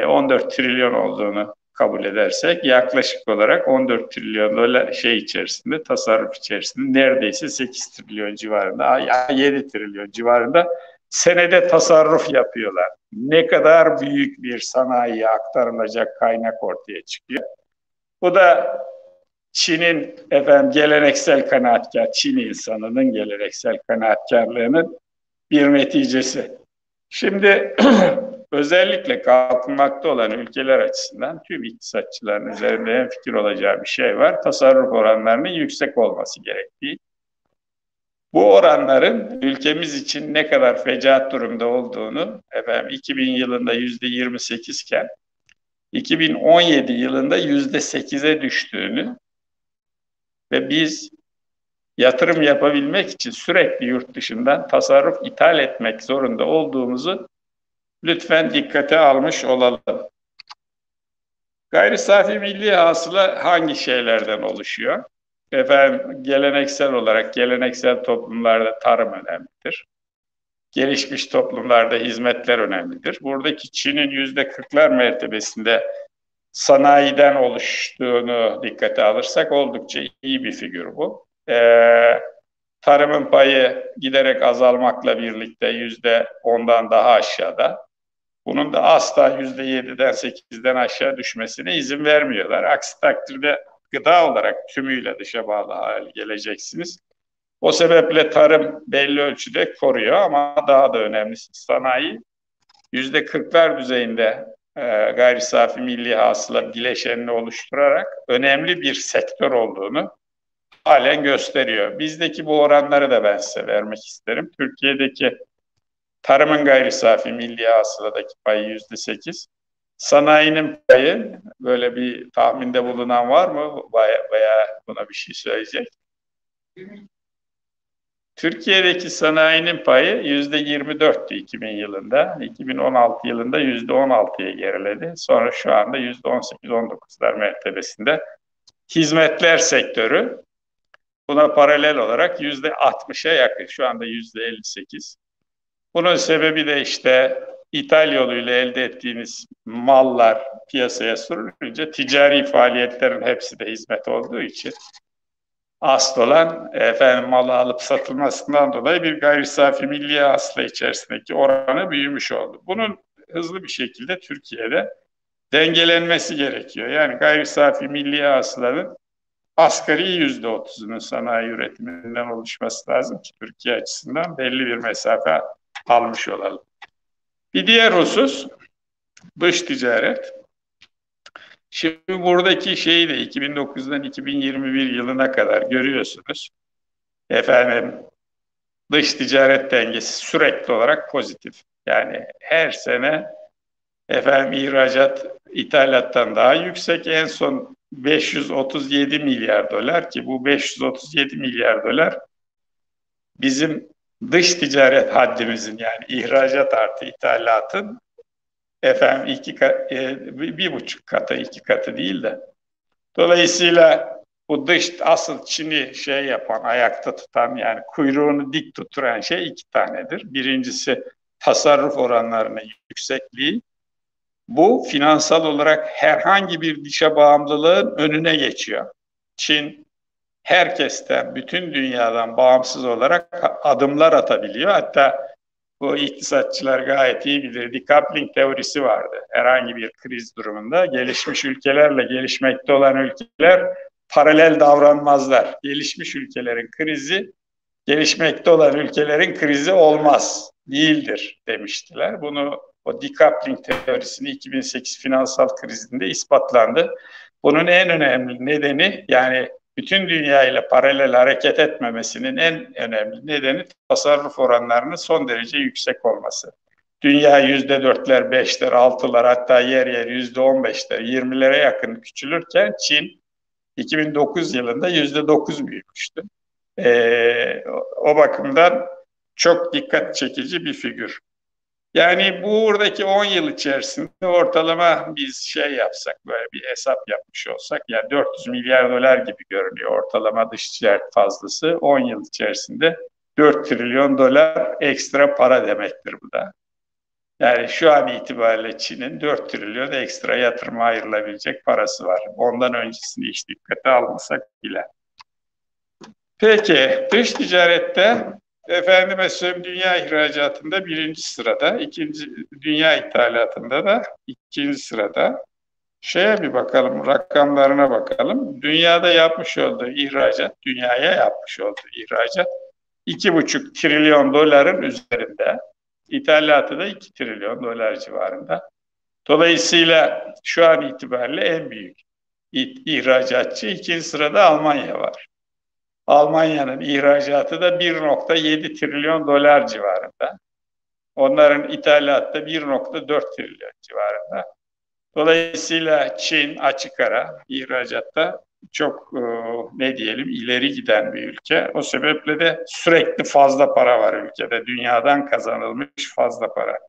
14 trilyon olduğunu kabul edersek yaklaşık olarak 14 trilyon dolar içerisinde, tasarruf içerisinde neredeyse 8 trilyon civarında, 7 trilyon civarında senede tasarruf yapıyorlar. Ne kadar büyük bir sanayiye aktarılacak kaynak ortaya çıkıyor. Bu da Çin'in geleneksel kanaatkar, Çin insanının geleneksel kanaatkarlığının bir neticesi. Şimdi özellikle kalkınmakta olan ülkeler açısından tüm iktisatçıların üzerinde hemfikir olacağı bir şey var. Tasarruf oranlarının yüksek olması gerektiği. Bu oranların ülkemiz için ne kadar fecaat durumda olduğunu 2000 yılında %28 iken 2017 yılında %8'e düştüğünü ve biz yatırım yapabilmek için sürekli yurt dışından tasarruf ithal etmek zorunda olduğumuzu lütfen dikkate almış olalım. Gayri safi milli hasıla hangi şeylerden oluşuyor? Geleneksel olarak geleneksel toplumlarda tarım önemlidir. Gelişmiş toplumlarda hizmetler önemlidir. Buradaki Çin'in %40'lar mertebesinde sanayiden oluştuğunu dikkate alırsak oldukça iyi bir figür bu. Tarımın payı giderek azalmakla birlikte %10'dan daha aşağıda. Bunun da asla %7'den 8'den aşağı düşmesine izin vermiyorlar. Aksi takdirde gıda olarak tümüyle dışa bağlı hale geleceksiniz. O sebeple tarım belli ölçüde koruyor ama daha da önemlisi sanayi %40'lar düzeyinde gayri safi milli hasıla bileşenini oluşturarak önemli bir sektör olduğunu halen gösteriyor. Bizdeki bu oranları da ben size vermek isterim. Türkiye'deki tarımın gayri safi milli hasıladaki payı %8. Sanayinin payı, böyle bir tahminde bulunan var mı? Veya buna bir şey söyleyecek. Türkiye'deki sanayinin payı %24'tü 2000 yılında. 2016 yılında %16'ya geriledi. Sonra şu anda %18-19'lar mertebesinde. Hizmetler sektörü buna paralel olarak %60'a yakın. Şu anda %58. Bunun sebebi de işte ithal yoluyla elde ettiğiniz mallar piyasaya sürülünce ticari faaliyetlerin hepsi de hizmet olduğu için asıl olan malı alıp satılmasından dolayı bir gayri safi milli hasıla içerisindeki oranı büyümüş oldu. Bunun hızlı bir şekilde Türkiye'de dengelenmesi gerekiyor. Yani gayri safi milli hasılanın asgari %30'unun sanayi üretiminden oluşması lazım ki Türkiye açısından belli bir mesafe almış olalım. Bir diğer husus dış ticaret. Şimdi buradaki şeyi de 2009'dan 2021 yılına kadar görüyorsunuz. Dış ticaret dengesi sürekli olarak pozitif. Yani her sene ihracat ithalattan daha yüksek. En son 537 milyar dolar ki bu 537 milyar dolar bizim dış ticaret haddimizin yani ihracat artı ithalatın bir buçuk katı, 2 katı değil de. Dolayısıyla bu asıl Çin'i yapan, ayakta tutan yani kuyruğunu dik tuturan şey 2 tanedir. Birincisi tasarruf oranlarının yüksekliği. Bu finansal olarak herhangi bir dışa bağımlılığın önüne geçiyor. Çin herkesten, bütün dünyadan bağımsız olarak adımlar atabiliyor. Hatta bu iktisatçılar gayet iyi bilir. Decoupling teorisi vardı. Herhangi bir kriz durumunda gelişmiş ülkelerle gelişmekte olan ülkeler paralel davranmazlar. Gelişmiş ülkelerin krizi, gelişmekte olan ülkelerin krizi olmaz, değildir demiştiler. Bunu o decoupling teorisini 2008 finansal krizinde ispatlandı. Bunun en önemli nedeni, yani bütün dünya ile paralel hareket etmemesinin en önemli nedeni tasarruf oranlarının son derece yüksek olması. Dünya %4'ler, 5'ler, 6'lar, hatta yer yer %15'ler, 20'lere yakın küçülürken Çin 2009 yılında %9 büyümüştü. O bakımdan çok dikkat çekici bir figür. Yani buradaki 10 yıl içerisinde ortalama biz şey yapsak, böyle bir hesap yapmış olsak, yani 400 milyar dolar gibi görünüyor ortalama dış ticaret fazlası. 10 yıl içerisinde 4 trilyon dolar ekstra para demektir bu da. Yani şu an itibariyle Çin'in 4 trilyon ekstra yatırıma ayrılabilecek parası var. Ondan öncesini hiç dikkate almasak bile. Peki, dış ticarette efendime söyleyeyim dünya ihracatında 1. sırada, dünya ithalatında da 2. sırada. Şeye bir bakalım, rakamlarına bakalım. Dünyada yapmış olduğu ihracat, dünyaya yapmış olduğu ihracat 2,5 trilyon doların üzerinde. İthalatı da 2 trilyon dolar civarında. Dolayısıyla şu an itibariyle en büyük ihracatçı, 2. sırada Almanya var. Almanya'nın ihracatı da 1,7 trilyon dolar civarında. Onların ithalatı da 1,4 trilyon civarında. Dolayısıyla Çin açık ara ihracatta çok ne diyelim ileri giden bir ülke. O sebeple de sürekli fazla para var ülkede. Dünyadan kazanılmış fazla para.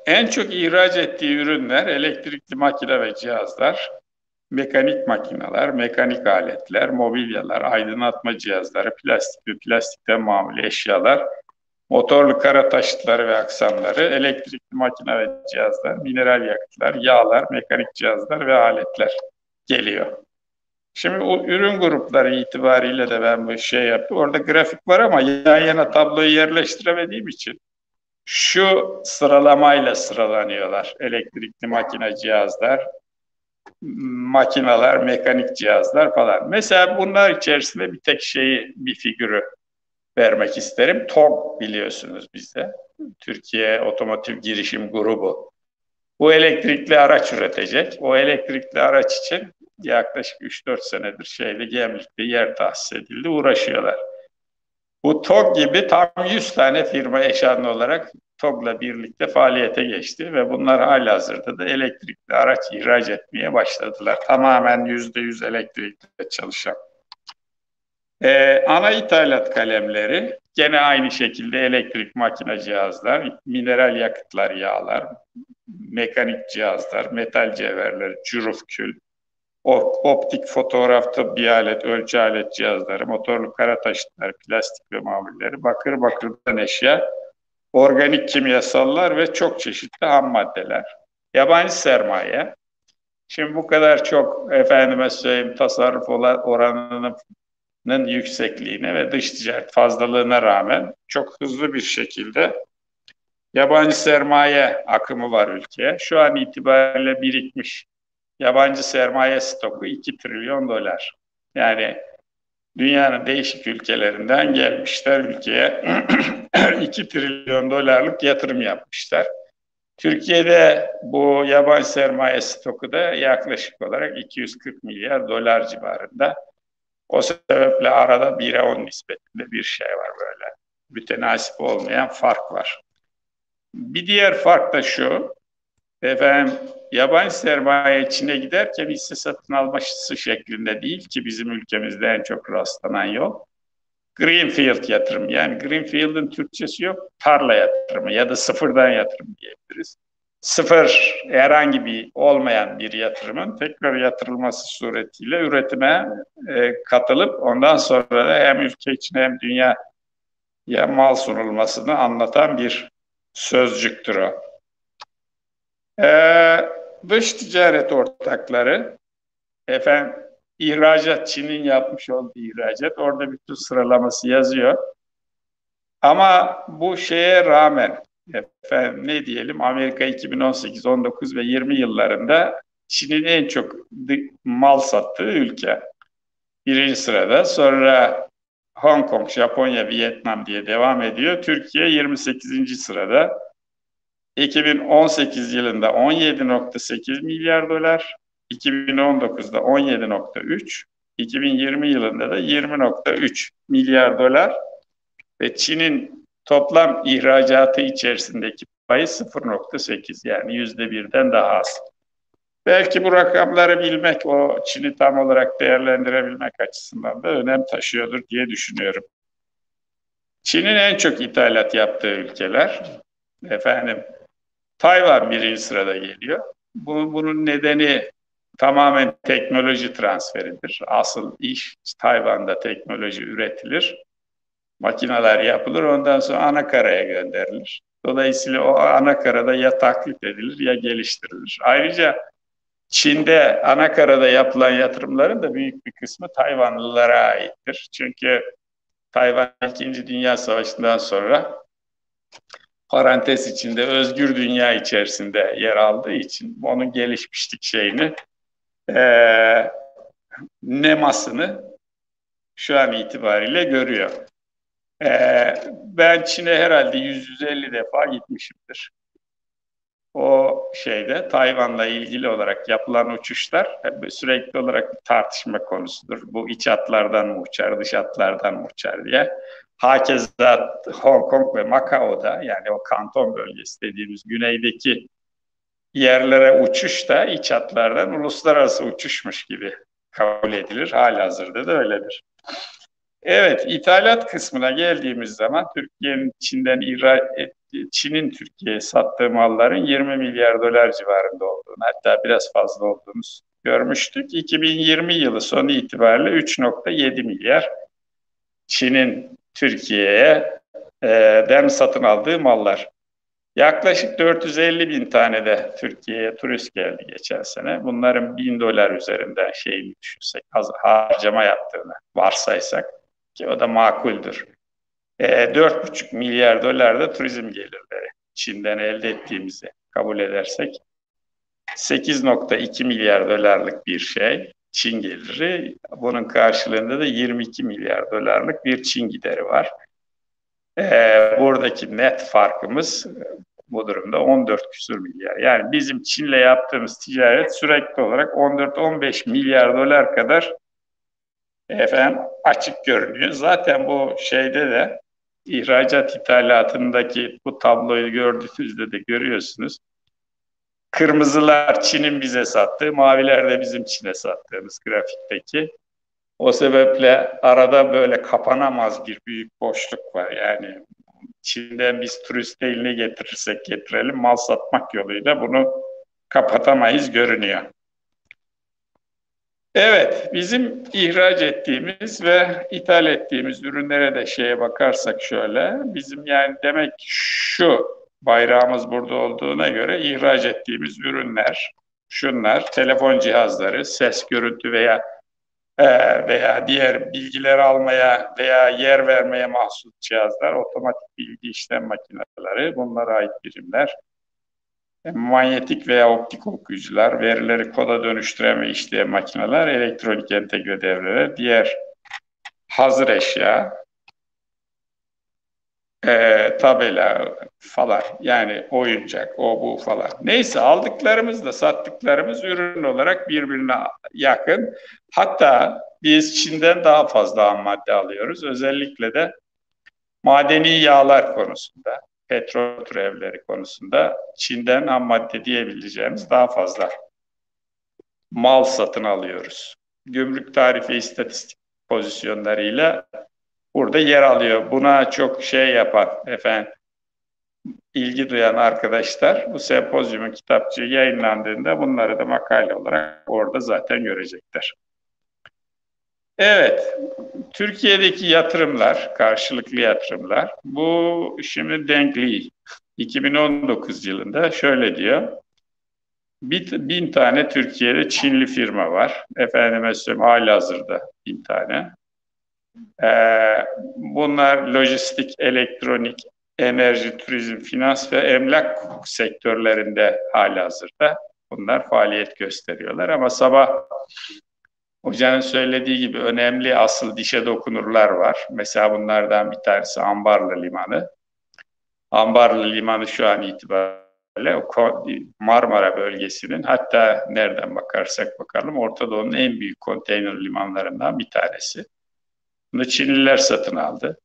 En çok ihraç ettiği ürünler elektrikli makine ve cihazlar, mekanik makineler, mekanik aletler, mobilyalar, aydınlatma cihazları, plastik ve plastikten mamul eşyalar, motorlu kara taşıtları ve aksamları, elektrikli makine ve cihazlar, mineral yakıtlar, yağlar, mekanik cihazlar ve aletler geliyor. Şimdi o ürün grupları itibariyle de ben bu şey yaptım. Orada grafik var ama yan yana tabloyu yerleştiremediğim için şu sıralamayla sıralanıyorlar. Elektrikli makine cihazlar, makineler, mekanik cihazlar falan. Mesela bunlar içerisinde bir tek bir figürü vermek isterim. TOG biliyorsunuz bizde. Türkiye Otomotiv Girişim Grubu. Bu elektrikli araç üretecek. O elektrikli araç için yaklaşık 3-4 senedir Gemlik'te yer tahsis edildi, uğraşıyorlar. Bu TOG gibi tam 100 tane firma eşanlı olarak TOG'la birlikte faaliyete geçti ve bunlar halihazırda da elektrikli araç ihraç etmeye başladılar. Tamamen %100 elektrikle çalışan. Ana ithalat kalemleri gene aynı şekilde elektrik makine cihazlar, mineral yakıtlar, yağlar, mekanik cihazlar, metal cevherler, cüruf kül, optik fotoğraf, tıbbi alet, ölçü alet cihazları, motorlu kara taşıtlar, plastik ve mamulleri, bakırdan eşya, organik kimyasallar ve çok çeşitli ham maddeler. Yabancı sermaye. Şimdi bu kadar çok efendime söyleyeyim tasarruf oranının yüksekliğine ve dış ticaret fazlalığına rağmen çok hızlı bir şekilde yabancı sermaye akımı var ülkeye. Şu an itibariyle birikmiş yabancı sermaye stoku 2 trilyon dolar. Yani dünyanın değişik ülkelerinden gelmişler ülkeye 2 trilyon dolarlık yatırım yapmışlar. Türkiye'de bu yabancı sermaye stoku da yaklaşık olarak 240 milyar dolar civarında. O sebeple arada 1'e 10 nispetinde bir şey var böyle. Mütenasip olmayan fark var. Bir diğer fark da şu, efendim yabancı sermaye Çin'e giderken hisse satın alması şeklinde değil ki bizim ülkemizde en çok rastlanan yol. Greenfield yatırım, yani Greenfield'ın Türkçesi yok, tarla yatırımı ya da sıfırdan yatırım diyebiliriz. Sıfır herhangi bir olmayan bir yatırımın tekrar yatırılması suretiyle üretime katılıp ondan sonra da hem ülke için hem dünyaya mal sunulmasını anlatan bir sözcüktür o. Dış ticaret ortakları efendim ihracat, Çin'in yapmış olduğu ihracat, orada bütün sıralaması yazıyor. Ama bu şeye rağmen efendim ne diyelim, Amerika 2018, 19 ve 20 yıllarında Çin'in en çok mal sattığı ülke. Birinci sırada. Sonra Hong Kong, Japonya, Vietnam diye devam ediyor. Türkiye 28. sırada. 2018 yılında 17,8 milyar dolar, 2019'da 17,3, 2020 yılında da 20,3 milyar dolar ve Çin'in toplam ihracatı içerisindeki payı 0,8, yani %1'den daha az. Belki bu rakamları bilmek, o Çin'i tam olarak değerlendirebilmek açısından da önem taşıyordur diye düşünüyorum. Çin'in en çok ithalat yaptığı ülkeler, efendim, Tayvan birinci sırada geliyor. Bunun nedeni tamamen teknoloji transferidir. Asıl iş Tayvan'da teknoloji üretilir, makineler yapılır, ondan sonra anakaraya gönderilir. Dolayısıyla o anakarada ya taklit edilir ya geliştirilir. Ayrıca Çin'de anakarada yapılan yatırımların da büyük bir kısmı Tayvanlılara aittir. Çünkü Tayvan 2. Dünya Savaşı'ndan sonra parantez içinde özgür dünya içerisinde yer aldığı için onun gelişmişlik şeyini, nemasını şu an itibariyle görüyor. Ben Çin'e herhalde 150 defa gitmişimdir. O şeyde Tayvan'la ilgili olarak yapılan uçuşlar sürekli olarak bir tartışma konusudur. Bu iç hatlardan mı uçar, dış hatlardan mı uçar diye. Hakeza Hong Kong ve Macao'da, yani o Kanton bölgesi dediğimiz güneydeki yerlere uçuş da iç hatlardan uluslararası uçuşmuş gibi kabul edilir. Halihazırda da öyledir. Evet, ithalat kısmına geldiğimiz zaman Türkiye'nin Çin'in Türkiye'ye sattığı malların 20 milyar dolar civarında olduğunu, hatta biraz fazla olduğunu görmüştük. 2020 yılı sonu itibariyle 3,7 milyar Çin'in Türkiye'ye satın aldığı mallar. Yaklaşık 450 bin tane de Türkiye'ye turist geldi geçen sene. Bunların 1000 dolar üzerinden şeyini düşünsek, harcama yaptığını varsaysak, ki o da makuldür. 4,5 milyar dolar da turizm gelirleri Çin'den elde ettiğimizi kabul edersek 8,2 milyar dolarlık bir şey Çin geliri. Bunun karşılığında da 22 milyar dolarlık bir Çin gideri var. Buradaki net farkımız bu durumda 14 küsur milyar. Yani bizim Çin'le yaptığımız ticaret sürekli olarak 14-15 milyar dolar kadar açık görünüyor. Zaten bu şeyde de ihracat ithalatındaki bu tabloyu gördüğünüzde de görüyorsunuz. Kırmızılar Çin'in bize sattığı, maviler de bizim Çin'e sattığımız grafikteki. O sebeple arada böyle kapanamaz bir büyük boşluk var. Yani Çin'den biz turist eline getirirsek getirelim, mal satmak yoluyla bunu kapatamayız görünüyor. Evet, bizim ihraç ettiğimiz ve ithal ettiğimiz ürünlere de şeye bakarsak şöyle, bizim yani demek şu bayrağımız burada olduğuna göre ihraç ettiğimiz ürünler, şunlar, telefon cihazları, ses, görüntü veya diğer bilgileri almaya veya yer vermeye mahsus cihazlar, otomatik bilgi işlem makineleri, bunlara ait birimler. Manyetik veya optik okuyucular, verileri koda dönüştüren ve işleyen makineler, elektronik entegre devreler, diğer hazır eşya, tabela falan, yani oyuncak, o bu falan. Neyse, aldıklarımızla sattıklarımız ürün olarak birbirine yakın. Hatta biz Çin'den daha fazla ham madde alıyoruz. Özellikle de madeni yağlar konusunda, petrol türevleri konusunda Çin'den ham madde diyebileceğimiz daha fazla mal satın alıyoruz. Gümrük tarife istatistik pozisyonlarıyla burada yer alıyor. Buna çok şey yapan, ilgi duyan arkadaşlar bu sempozyumun kitapçığı yayınlandığında bunları da makale olarak orada zaten görecekler. Evet, Türkiye'deki yatırımlar, karşılıklı yatırımlar, bu şimdi Deng Li 2019 yılında şöyle diyor: bin tane Türkiye'de Çinli firma var. Efendime söyleyeyim halihazırda 1000 tane. Bunlar lojistik, elektronik, enerji, turizm, finans ve emlak sektörlerinde halihazırda bunlar faaliyet gösteriyorlar. Ama sabah hocanın söylediği gibi önemli asıl dişe dokunurlar var. Mesela bunlardan bir tanesi Ambarlı Limanı. Ambarlı Limanı şu an itibariyle Marmara bölgesinin, hatta nereden bakarsak bakalım Orta Doğu'nun en büyük konteyner limanlarından bir tanesi. Bunu Çinliler satın aldı.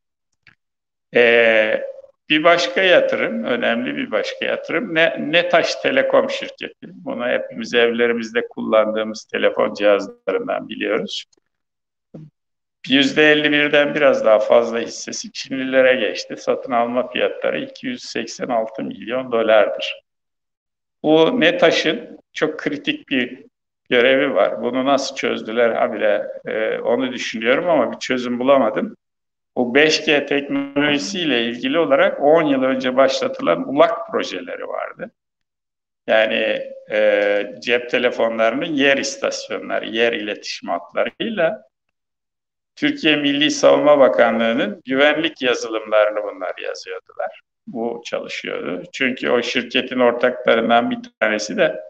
Bir başka yatırım, önemli bir başka yatırım Netaş Telekom şirketi. Bunu hepimiz evlerimizde kullandığımız telefon cihazlarından biliyoruz. %51'den biraz daha fazla hissesi Çinlilere geçti. Satın alma fiyatları 286 milyon dolardır. Bu Netaş'ın çok kritik bir görevi var. Bunu nasıl çözdüler habire onu düşünüyorum ama bir çözüm bulamadım. Bu 5G teknolojisiyle ilgili olarak 10 yıl önce başlatılan ULAK projeleri vardı. Yani cep telefonlarının yer istasyonları, yer iletişim hatlarıyla Türkiye Milli Savunma Bakanlığı'nın güvenlik yazılımlarını bunlar yazıyordular. Bu çalışıyordu. Çünkü o şirketin ortaklarından bir tanesi de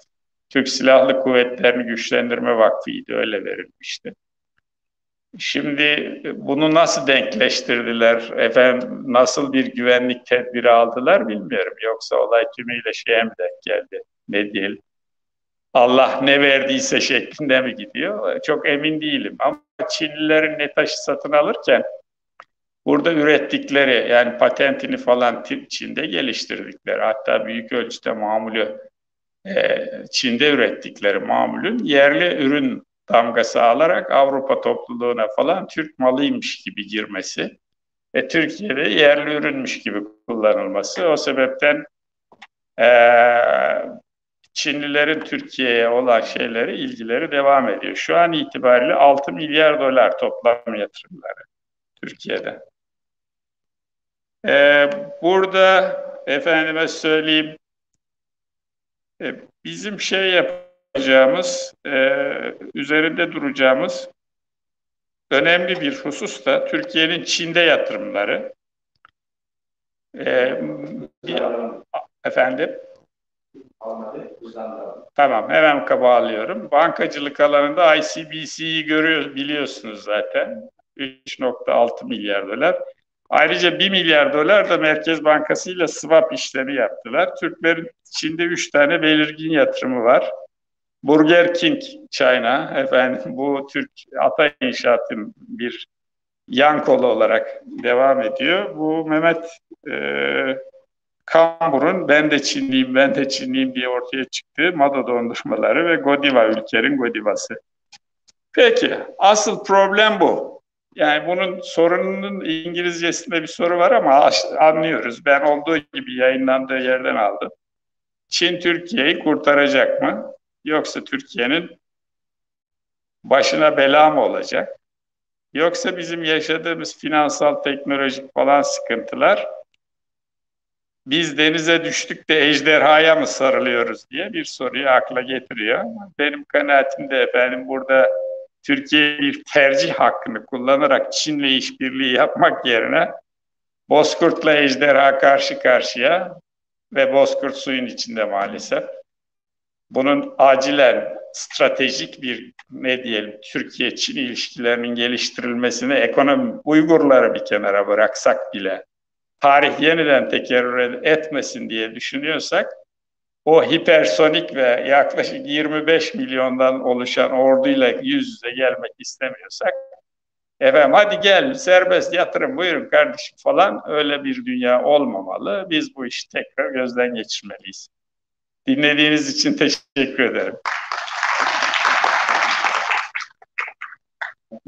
Türk Silahlı Kuvvetleri'ni Güçlendirme Vakfı'ydı, öyle verilmişti. Şimdi bunu nasıl denkleştirdiler, efendim nasıl bir güvenlik tedbiri aldılar bilmiyorum. Yoksa olay tümüyle şeye mi denk geldi, ne diyelim, Allah ne verdiyse şeklinde mi gidiyor? Çok emin değilim. Ama Çinlilerin Netaş'ı satın alırken burada ürettikleri, yani patentini falan Çin'de geliştirdikleri, hatta büyük ölçüde mamulü Çin'de ürettikleri mamulün yerli ürün damgası alarak Avrupa topluluğuna falan Türk malıymış gibi girmesi ve Türkiye'de yerli ürünmüş gibi kullanılması. O sebepten Çinlilerin Türkiye'ye olan ilgileri devam ediyor. Şu an itibariyle 6 milyar dolar toplam yatırımları Türkiye'de. Burada efendime söyleyeyim bizim yapacağımız, üzerinde duracağımız önemli bir husus da Türkiye'nin Çin'de yatırımları. Efendim? Tamam, hemen bağlıyorum. Bankacılık alanında ICBC'yi biliyorsunuz zaten. 3,6 milyar dolar. Ayrıca 1 milyar dolar da Merkez Bankası ile swap işlemi yaptılar. Türklerin Çin'de 3 tane belirgin yatırımı var. Burger King China, efendim bu Türk Ata İnşaat'ın bir yan kolu olarak devam ediyor. Bu Mehmet Kambur'un ben de Çinliyim diye ortaya çıktığı Mado dondurmaları ve Godiva, Ülker'in Godivası. Peki, asıl problem bu. Yani bunun sorununun İngilizcesinde bir soru var ama anlıyoruz. Ben olduğu gibi yayınlandığı yerden aldım. Çin Türkiye'yi kurtaracak mı? Yoksa Türkiye'nin başına bela mı olacak? Yoksa bizim yaşadığımız finansal, teknolojik falan sıkıntılar biz denize düştük de ejderhaya mı sarılıyoruz diye bir soruyu akla getiriyor. Benim kanaatim de efendim burada Türkiye bir tercih hakkını kullanarak Çin'le işbirliği yapmak yerine Bozkurt'la ejderha karşı karşıya ve Bozkurt suyun içinde maalesef. Bunun acilen stratejik bir Türkiye-Çin ilişkilerinin geliştirilmesine ekonomi Uygurları bir kenara bıraksak bile tarih yeniden tekerrür etmesin diye düşünüyorsak o hipersonik ve yaklaşık 25 milyondan oluşan orduyla yüz yüze gelmek istemiyorsak efendim hadi gel serbest yatırım buyurun kardeşim falan öyle bir dünya olmamalı. Biz bu işi tekrar gözden geçirmeliyiz. Dinlediğiniz için teşekkür ederim.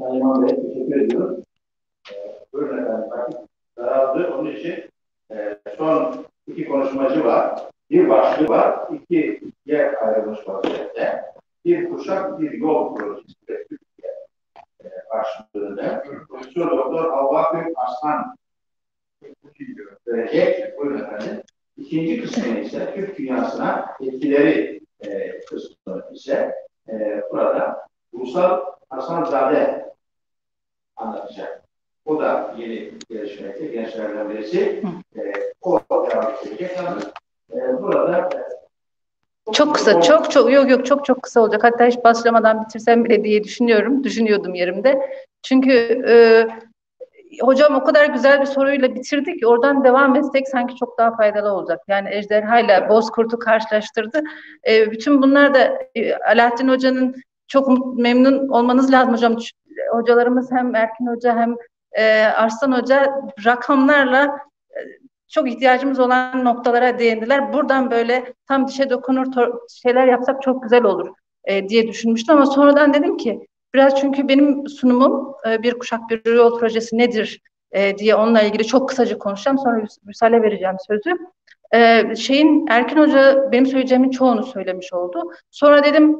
Sayın Bey teşekkür ediyorum. Buyurun efendim. Daraldı. Onun için son 2 konuşmacı var. Bir başlığı var. 2'ye ayrılmış vaziyette. Bir kuşak, bir yol projesi. Türkiye başlığında. Profesör Doktor Havva Arslan verecek. Buyurun efendim. İkinci kısmı ise Türk dünyasına etkileri kısmı ise burada Ulusal Hasanzade anlatacak. O da yeni gelişmekte, gençlerden birisi. O devam edecek. Burada çok kısa, çok kısa olacak. Hatta hiç başlamadan bitirsem bile diye düşünüyordum yerimde. Çünkü hocam o kadar güzel bir soruyla bitirdi ki oradan devam etsek sanki çok daha faydalı olacak. Yani ejderhayla bozkurtu karşılaştırdı. Bütün bunlar da Alaaddin Hoca'nın çok memnun olmanız lazım hocam. Hocalarımız hem Erkin Hoca hem Arslan Hoca rakamlarla çok ihtiyacımız olan noktalara değindiler. Buradan böyle tam dişe dokunur şeyler yapsak çok güzel olur diye düşünmüştüm ama sonradan dedim ki biraz çünkü benim sunumum Bir Kuşak Bir Yol projesi nedir diye onunla ilgili çok kısaca konuşacağım. Sonra Vüsal'e vereceğim sözü. Erkin Hoca benim söyleyeceğimin çoğunu söylemiş oldu. Sonra dedim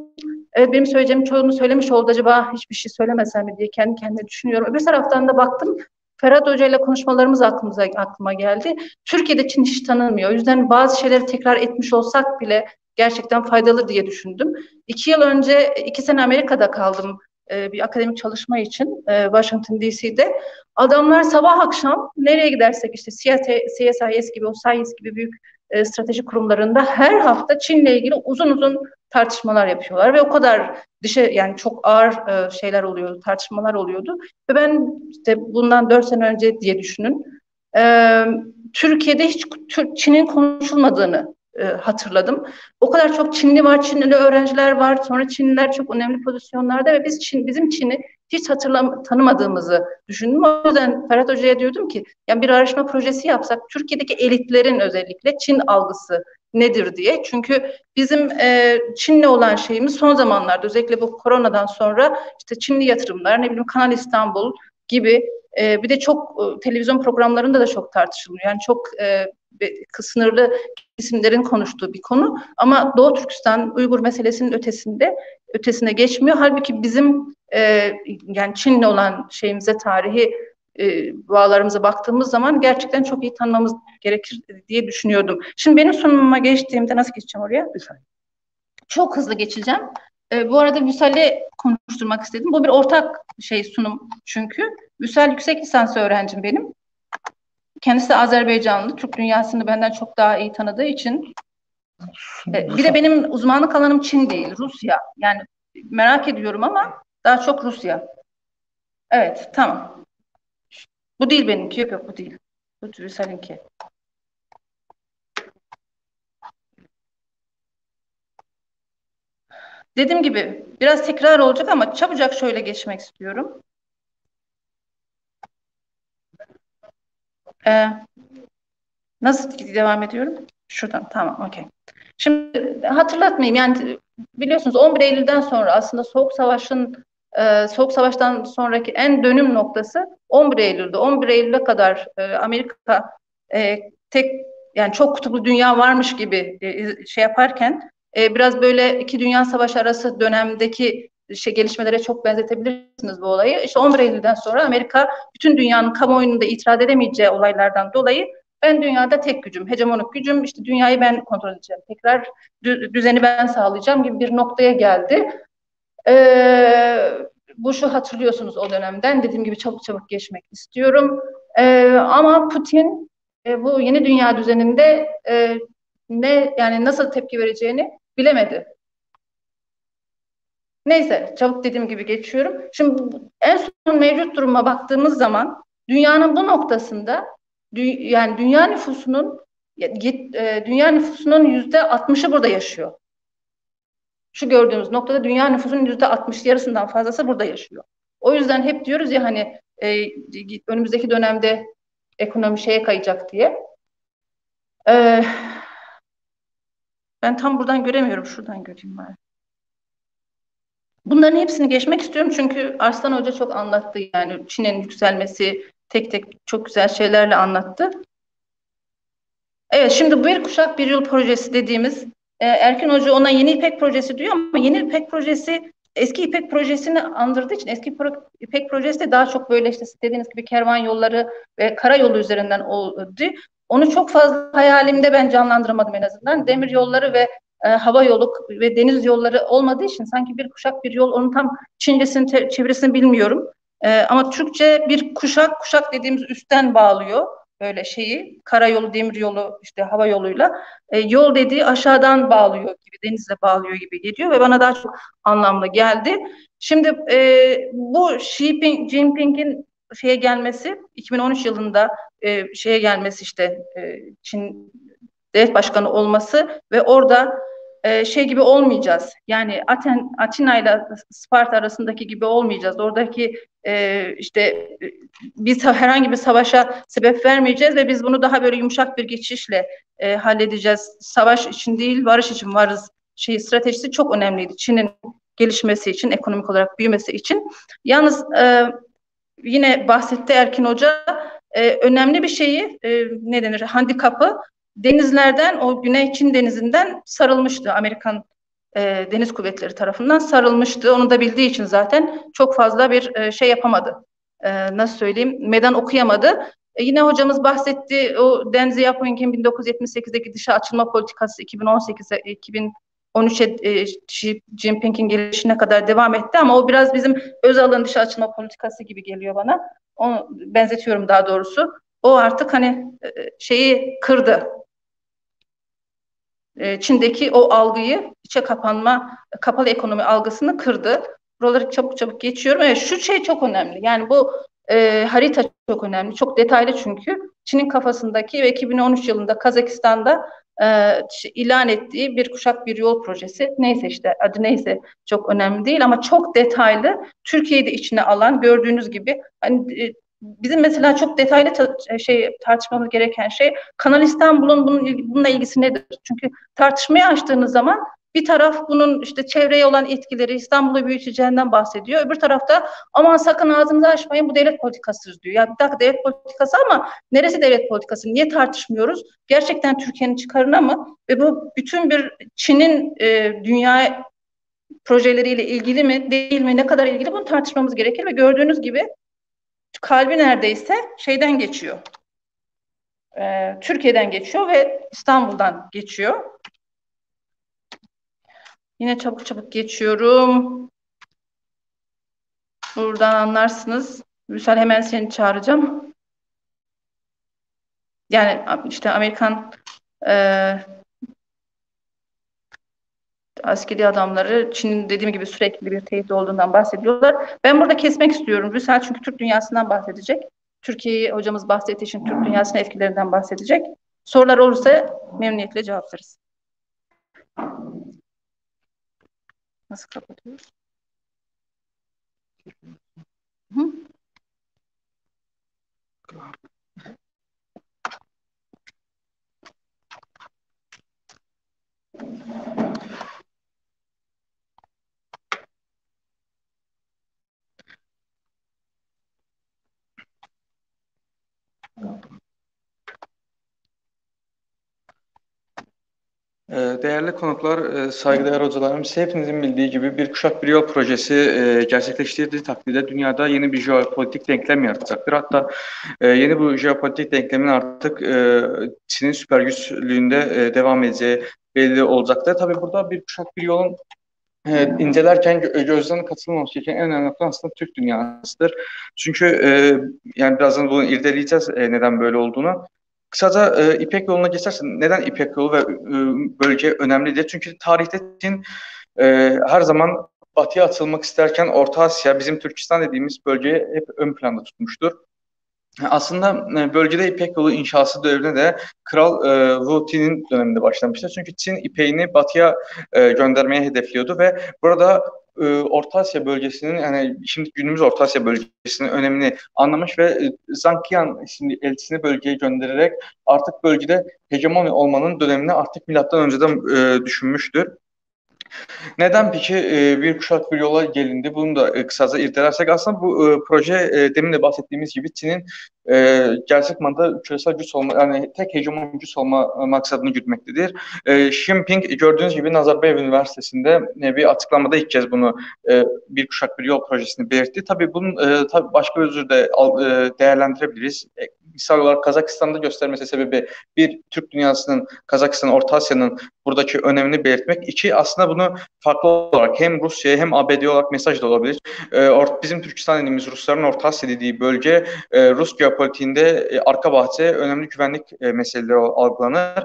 benim söyleyeceğimin çoğunu söylemiş oldu. Acaba hiçbir şey söylemesem mi diye kendi kendime düşünüyorum. Öbür taraftan da baktım. Ferhat Hoca ile konuşmalarımız aklıma geldi. Türkiye'de Çin hiç tanınmıyor. O yüzden bazı şeyleri tekrar etmiş olsak bile gerçekten faydalı diye düşündüm. 2 yıl önce 2 sene Amerika'da kaldım bir akademik çalışma için Washington DC'de. Adamlar sabah akşam nereye gidersek işte CSIS gibi, OSIS gibi büyük strateji kurumlarında her hafta Çin'le ilgili uzun uzun tartışmalar yapıyorlar ve o kadar yani çok ağır şeyler oluyordu, tartışmalar oluyordu. Ve ben işte bundan 4 sene önce diye düşünün. Türkiye'de hiç Çin'in konuşulmadığını hatırladım. O kadar çok Çinli var, Çinli öğrenciler var. Sonra Çinliler çok önemli pozisyonlarda ve bizim Çin'i hiç tanımadığımızı düşündüm. O yüzden Ferhat Hoca'ya diyordum ki yani bir araştırma projesi yapsak Türkiye'deki elitlerin özellikle Çin algısı nedir diye. Çünkü bizim Çin'le olan şeyimiz son zamanlarda özellikle bu koronadan sonra işte Çinli yatırımlar, ne bileyim Kanal İstanbul gibi bir de çok televizyon programlarında da çok tartışılıyor. Yani çok sınırlı isimlerin konuştuğu bir konu ama Doğu Türkistan Uygur meselesinin ötesine geçmiyor. Halbuki bizim yani Çin'le olan şeyimize, tarihi bağlarımıza baktığımız zaman gerçekten çok iyi tanımamız gerekir diye düşünüyordum. Şimdi benim sunumuma geçtiğimde nasıl geçeceğim oraya? Çok hızlı geçeceğim. Bu arada Vüsal'i konuşturmak istedim. Bu bir ortak sunum çünkü. Vüsal yüksek lisans öğrencim benim. Kendisi de Azerbaycanlı. Türk dünyasını benden çok daha iyi tanıdığı için. Bir de benim uzmanlık alanım Çin değil, Rusya. Yani merak ediyorum ama daha çok Rusya. Evet, tamam. Bu değil benimki. Yok bu değil. Bu Vüsal'inki. Dediğim gibi biraz tekrar olacak ama çabucak şöyle geçmek istiyorum. Nasıl devam ediyorum? Şuradan, tamam, okey. Şimdi hatırlatmayayım, yani biliyorsunuz 11 Eylül'den sonra aslında Soğuk Savaş'tan sonraki en dönüm noktası 11 Eylül'de. 11 Eylül'e kadar Amerika yani çok kutuplu dünya varmış gibi yaparken biraz böyle iki dünya savaşı arası dönemdeki gelişmelere çok benzetebilirsiniz bu olayı. İşte 11 Eylül'den sonra Amerika bütün dünyanın kamuoyunun da itiraz edemeyeceği olaylardan dolayı ben dünyada tek gücüm, hegemonik gücüm, işte dünyayı ben kontrol edeceğim, tekrar düzeni ben sağlayacağım gibi bir noktaya geldi. Bush'u hatırlıyorsunuz o dönemden. Dediğim gibi çabuk geçmek istiyorum. Ama Putin bu yeni dünya düzeninde yani nasıl tepki vereceğini bilemedi. Neyse, çabuk dediğim gibi geçiyorum. Şimdi en son mevcut duruma baktığımız zaman dünyanın bu noktasında yani dünya nüfusunun %60'ı burada yaşıyor. Şu gördüğümüz noktada dünya nüfusunun %60, yarısından fazlası burada yaşıyor. O yüzden hep diyoruz ya hani önümüzdeki dönemde ekonomi şeye kayacak diye. Ben tam buradan göremiyorum. Şuradan göreyim ben. Bunların hepsini geçmek istiyorum çünkü Arslan Hoca çok anlattı. Yani Çin'in yükselmesi tek tek çok güzel şeylerle anlattı. Evet, şimdi Bir Kuşak Bir Yıl projesi dediğimiz Erkin Hoca ona Yeni İpek projesi diyor ama Yeni İpek projesi eski İpek projesini andırdığı için eski İpek projesi de daha çok böyle işte dediğiniz gibi kervan yolları ve karayolu üzerinden oldu. Onu çok fazla hayalimde ben canlandıramadım en azından. Demir yolları ve hava yolu ve deniz yolları olmadığı için sanki bir kuşak bir yol, onun tam Çincesini, çevirisini bilmiyorum. Ama Türkçe bir kuşak dediğimiz üstten bağlıyor böyle şeyi, karayolu, demiryolu, işte hava yoluyla. Yol dediği aşağıdan bağlıyor gibi, denizle bağlıyor gibi geliyor ve bana daha çok anlamlı geldi. Şimdi bu Xi Jinping'in şeye gelmesi, 2013 yılında şeye gelmesi, işte Çin devlet başkanı olması ve orada şey gibi olmayacağız. Yani Atina ile Sparta arasındaki gibi olmayacağız. Oradaki işte biz herhangi bir savaşa sebep vermeyeceğiz ve biz bunu daha böyle yumuşak bir geçişle halledeceğiz. Savaş için değil, barış için varız. Stratejisi çok önemliydi. Çin'in gelişmesi için, ekonomik olarak büyümesi için. Yalnız yine bahsetti Erkin Hoca, önemli bir şeyi, ne denir, handikapı, denizlerden, o Güney Çin denizinden sarılmıştı. Amerikan deniz kuvvetleri tarafından sarılmıştı. Onu da bildiği için zaten çok fazla bir şey yapamadı. Nasıl söyleyeyim, meydan okuyamadı. Yine hocamız bahsetti, o Deng Xiaoping'in 1978'deki dışa açılma politikası 2018'e 2013'e Xi Jinping'in gelişine kadar devam etti ama o biraz bizim Özal'ın dışa açılma politikası gibi geliyor bana. Onu benzetiyorum daha doğrusu. O artık hani şeyi kırdı. Çin'deki o algıyı, içe kapanma, kapalı ekonomi algısını kırdı. Buraları çabuk geçiyorum. Evet, şu şey çok önemli. Yani bu harita çok önemli. Çok detaylı çünkü. Çin'in kafasındaki ve 2013 yılında Kazakistan'da ilan ettiği bir kuşak bir yol projesi. Neyse, işte adı neyse çok önemli değil ama çok detaylı. Türkiye'yi de içine alan, gördüğünüz gibi hani bizim mesela çok detaylı tartışmamız gereken şey, Kanal İstanbul'un bununla ilgisi nedir? Çünkü tartışmayı açtığınız zaman bir taraf bunun işte çevreye olan etkileri, İstanbul'u büyüteceğinden bahsediyor. Öbür tarafta aman sakın ağzınızı açmayın, bu devlet politikasıdır diyor. Ya bir dakika, devlet politikası ama neresi devlet politikası? Niye tartışmıyoruz? Gerçekten Türkiye'nin çıkarına mı? Ve bu bütün bir Çin'in dünya projeleriyle ilgili mi, değil mi, ne kadar ilgili, bunu tartışmamız gerekir ve gördüğünüz gibi kalbi neredeyse şeyden geçiyor. Türkiye'den geçiyor ve İstanbul'dan geçiyor. Yine çabuk geçiyorum. Buradan anlarsınız. Müsal, hemen seni çağıracağım. Yani işte Amerikan askeri adamları Çin'in dediğim gibi sürekli bir tehdit olduğundan bahsediyorlar. Ben burada kesmek istiyorum. Müsal çünkü Türk dünyasından bahsedecek. Türkiye'yi hocamız bahsettiği için Türk dünyasının etkilerinden bahsedecek. Sorular olursa memnuniyetle cevaplarız. Nasıl kapatıyoruz? Hı? Değerli konuklar, saygıdeğer hocalarımız, hepinizin bildiği gibi bir kuşak bir yol projesi gerçekleştirdiği takdirde dünyada yeni bir jeopolitik denklem yaratacaktır. Hatta yeni bu jeopolitik denklemin artık Çin'in süper güçlüğünde devam edeceği belli olacaktır. Tabii burada bir kuşak bir yolun incelerken gözden katılmaması gereken en önemli nokta aslında Türk dünyasıdır. Çünkü yani birazdan bunu irdeleyeceğiz neden böyle olduğunu. Kısaca İpek yoluna geçersen, neden İpek yolu ve bölge önemlidir? Çünkü tarihte Çin her zaman batıya atılmak isterken Orta Asya, bizim Türkistan dediğimiz bölgeyi hep ön planda tutmuştur. Aslında bölgede İpek yolu inşası devrine de Kral Wu Ti'nin döneminde başlamıştır. Çünkü Çin İpek'ini batıya göndermeye hedefliyordu ve burada Orta Asya bölgesinin, yani şimdi günümüz Orta Asya bölgesinin önemini anlamış ve Zhang Qian isimli elçisini bölgeye göndererek artık bölgede hegemoni olmanın dönemini artık milattan önceden düşünmüştür. Neden peki bir kuşak bir yola gelindi? Bunu da kısaca irdelersek, aslında bu proje demin de bahsettiğimiz gibi Çin'in gerçek manada küresel güç olma, yani tek hegemon güç olma maksadını gütmektedir. Xi Jinping gördüğünüz gibi Nazarbayev Üniversitesi'nde bir açıklamada ilk kez bunu bir kuşak bir yol projesini belirtti. Tabii bunun tabii başka özür de değerlendirebiliriz. misal olarak Kazakistan'da göstermesi sebebi bir, Türk dünyasının, Kazakistan, Orta Asya'nın buradaki önemini belirtmek. İki, aslında bunu farklı olarak hem Rusya'ya hem ABD'ye olarak mesaj da olabilir. Bizim Türkistan dediğimiz, Rusların Orta Asya dediği bölge Rus geopolitiğinde arka bahçe, önemli güvenlik meseleleri algılanır.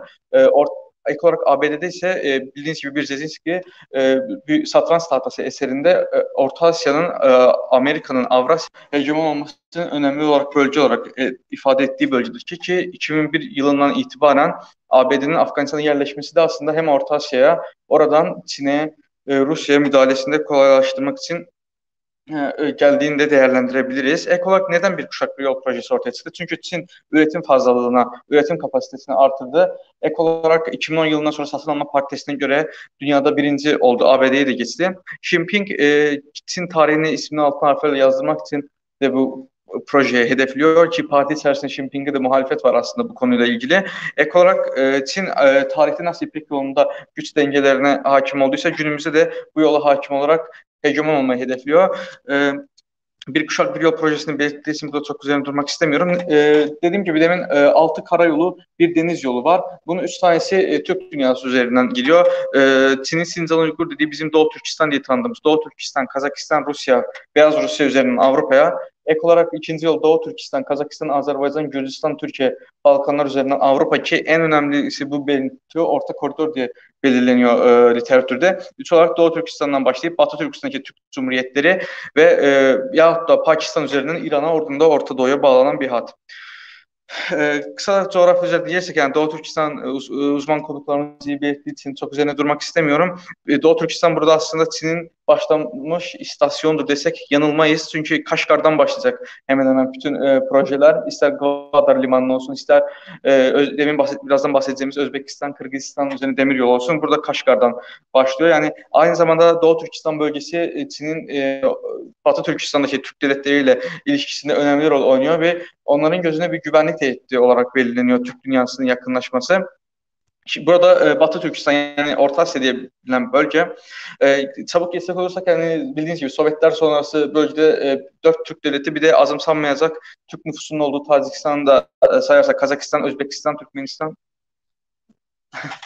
Ek olarak ABD'de ise bildiğiniz gibi bir Brzezinski bir satranç tahtası eserinde Orta Asya'nın, Amerika'nın Avrasya hegemon olmasının önemli olarak bölge olarak ifade ettiği bölgedir ki 2001 yılından itibaren ABD'nin Afganistan'a yerleşmesi de aslında hem Orta Asya'ya, oradan Çin'e, Rusya'ya müdahalesini kolaylaştırmak için geldiğinde değerlendirebiliriz. Ek olarak neden bir kuşak bir yol projesi ortaya çıktı? Çünkü Çin üretim fazlalığına, üretim kapasitesini artırdı. Ek olarak 2010 yılından sonra satın alma paritesine göre dünyada birinci oldu. ABD'ye de geçti. Jinping, Çin tarihini ismini altın harflerle yazdırmak için de bu projeye hedefliyor ki parti içerisinde Jinping'e de muhalefet var aslında bu konuyla ilgili. Ek olarak Çin tarihte nasıl İpek yolunda güç dengelerine hakim olduysa günümüzde de bu yola hakim olarak hegemon olmayı hedefliyor. Bir kuşak bir yol projesini belirttiği için burada çok üzerine durmak istemiyorum. Dediğim gibi demin 6 karayolu, bir deniz yolu var. Bunun 3 tanesi Türk dünyası üzerinden gidiyor. Çin'in Sincan Uygur dediği bizim Doğu Türkistan diye tanıdığımız Doğu Türkistan, Kazakistan, Rusya, Beyaz Rusya üzerinden Avrupa'ya. Ek olarak ikinci yol Doğu Türkistan, Kazakistan, Azerbaycan, Gürcistan, Türkiye, Balkanlar üzerinden Avrupa ki en önemlisi bu belirtiyor. Orta koridor diye belirleniyor literatürde. Üç olarak Doğu Türkistan'dan başlayıp Batı Türkistan'daki Türk Cumhuriyetleri ve yahut da Pakistan üzerinden İran'a, oradan da Orta Doğu'ya bağlanan bir hat. Kısa coğrafya üzerinde yersek, yani Doğu Türkistan uzman konuklarımızı belirttiği için çok üzerine durmak istemiyorum. Doğu Türkistan burada aslında Çin'in başlamış istasyondur desek yanılmayız. Çünkü Kaşgar'dan başlayacak hemen hemen bütün projeler. İster Gwadar Limanı olsun, ister birazdan bahsedeceğimiz Özbekistan, Kırgızistan üzerine demiryolu olsun. Burada Kaşgar'dan başlıyor. Yani aynı zamanda Doğu Türkistan bölgesi Çin'in Batı Türkistan'daki Türk devletleriyle ilişkisinde önemli rol oynuyor ve onların gözüne bir güvenlik tehdidi olarak belirleniyor Türk dünyasının yakınlaşması. Burada Batı Türkistan, yani Orta Asya diye bilinen bölge. Çabuk geçsek olursak, yani bildiğiniz gibi Sovyetler sonrası bölgede 4 Türk devleti, bir de azımsanmayacak Türk nüfusunun olduğu Tacikistan'da sayarsak Kazakistan, Özbekistan, Türkmenistan,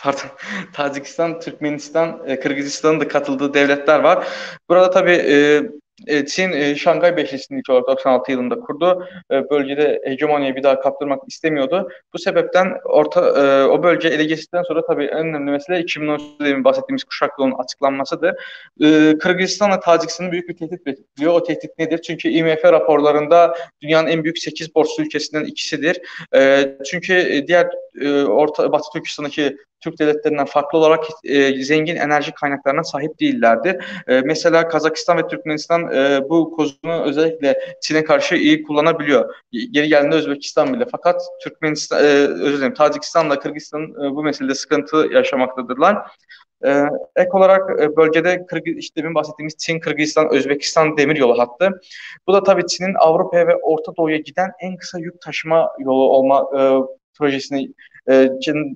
pardon, Tacikistan, Türkmenistan, Kırgızistan'ın da katıldığı devletler var. Burada tabii Çin Şangay Beşlisi'ni 1996 yılında kurdu. Bölgede hegemonyayı bir daha kaptırmak istemiyordu. Bu sebepten o bölge ele geçtikten sonra tabii en önemli mesele 2013'de bahsettiğimiz kuşak yolunun açıklanmasıdır. Kırgızistan'la Tacikistan'ın büyük bir tehdit bekliyor. O tehdit nedir? Çünkü IMF raporlarında dünyanın en büyük 8 borçlu ülkesinden ikisidir. Çünkü diğer Batı Türkistan'daki Türk devletlerinden farklı olarak zengin enerji kaynaklarına sahip değillerdi. Mesela Kazakistan ve Türkmenistan bu kozunu özellikle Çin'e karşı iyi kullanabiliyor. Geri geldiğinde Özbekistan bile. Fakat Tacikistan'la Kırgızistan bu meselede sıkıntı yaşamaktadırlar. Ek olarak bölgede demin bahsettiğimiz Çin, Kırgızistan, Özbekistan demiryolu hattı. Bu da tabii Çin'in Avrupa'ya ve Orta Doğu'ya giden en kısa yük taşıma yolu olma projesini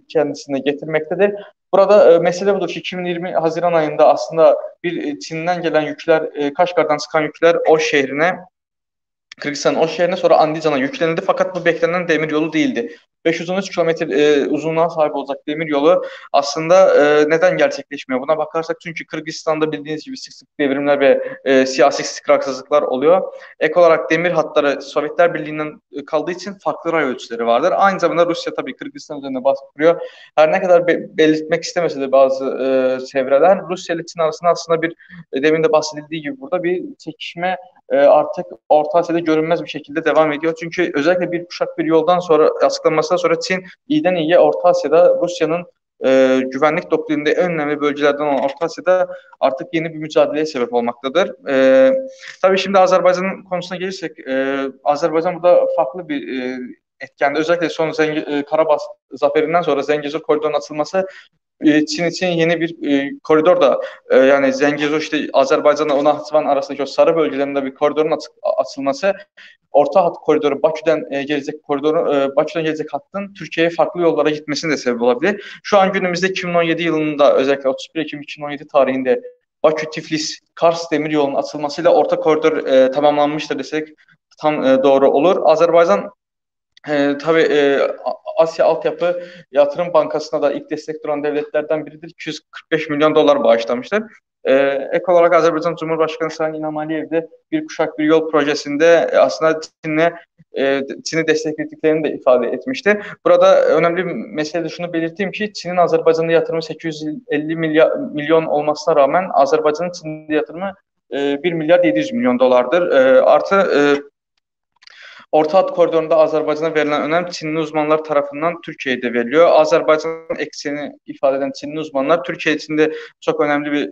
kendisine getirmektedir. Burada mesele budur ki 2020 Haziran ayında aslında bir Çin'den gelen yükler, Kaşgar'dan çıkan yükler o şehrine, Kırgızistan'ın o şehrine, sonra Andijan'a yüklenildi. Fakat bu beklenen demiryolu değildi. 513 kilometre uzunluğa sahip olacak demiryolu aslında neden gerçekleşmiyor? Buna bakarsak, çünkü Kırgızistan'da bildiğiniz gibi sık sık devrimler ve siyasi istikrarsızlıklar oluyor. Ek olarak demir hatları Sovyetler Birliği'nden kaldığı için farklı ray ölçüleri vardır. Aynı zamanda Rusya tabii Kırgızistan üzerine baskı kuruyor. Her ne kadar belirtmek istemese de bazı çevreler, Rusya ile Çin arasında aslında bir demin de bahsedildiği gibi burada bir çekişme artık Orta Asya'da görünmez bir şekilde devam ediyor. Çünkü özellikle bir kuşak bir yoldan sonra, açıklanmasından sonra Çin iyiden iyiye Orta Asya'da Rusya'nın güvenlik doktrininde en önemli bölgelerden olan Orta Asya'da artık yeni bir mücadeleye sebep olmaktadır. Tabii şimdi Azerbaycan'ın konusuna gelirsek, Azerbaycan burada farklı bir etkende. Özellikle son Karabağ zaferinden sonra Zengezur koridorunun açılması Çin için yeni bir koridor da, yani Zengezur, işte Azerbaycan'la ona Nakhçıvan arasındaki o sarı bölgelerinde bir koridorun açılması, orta hat koridoru, Bakü'den gelecek hattın Türkiye'ye farklı yollara gitmesine de sebep olabilir. Şu an günümüzde 2017 yılında, özellikle 31 Ekim 2017 tarihinde Bakü, Tiflis, Kars demiryolunun açılmasıyla orta koridor tamamlanmıştır desek tam doğru olur. Azerbaycan Tabii Asya Altyapı Yatırım Bankası'na da ilk destek duran devletlerden biridir. 245 milyon dolar bağışlamıştır. Ek olarak Azerbaycan Cumhurbaşkanı Sayın İlham Aliyev de bir kuşak bir yol projesinde aslında Çin'i desteklediklerini de ifade etmişti. Burada önemli bir mesele de şunu belirteyim ki Çin'in Azerbaycan'da yatırımı 850 milyon olmasına rağmen Azerbaycan'ın Çin'de yatırımı 1 milyar 700 milyon dolardır. Artı Orta Hat koridorunda Azerbaycan'a verilen önem Çinli uzmanlar tarafından Türkiye'ye de veriliyor. Azerbaycan'ın ekseni ifade eden Çinli uzmanlar Türkiye için de çok önemli bir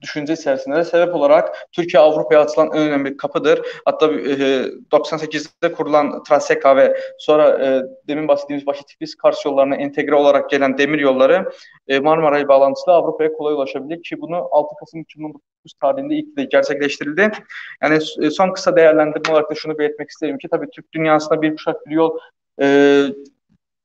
düşünce içerisinde. Sebep olarak Türkiye Avrupa'ya açılan en önemli kapıdır. Hatta 98'de kurulan Traseka ve sonra demin bahsettiğimiz Bakı-Tiflis-Kars yollarına entegre olarak gelen demir yolları Marmaray bağlantısıyla Avrupa'ya kolay ulaşabilir ki bunu 6 Kasım 2019 tarihinde ilk de gerçekleştirildi. Yani son kısa değerlendirme olarak da şunu belirtmek isterim ki tabii Türk dünyasında bir kuşak bir yol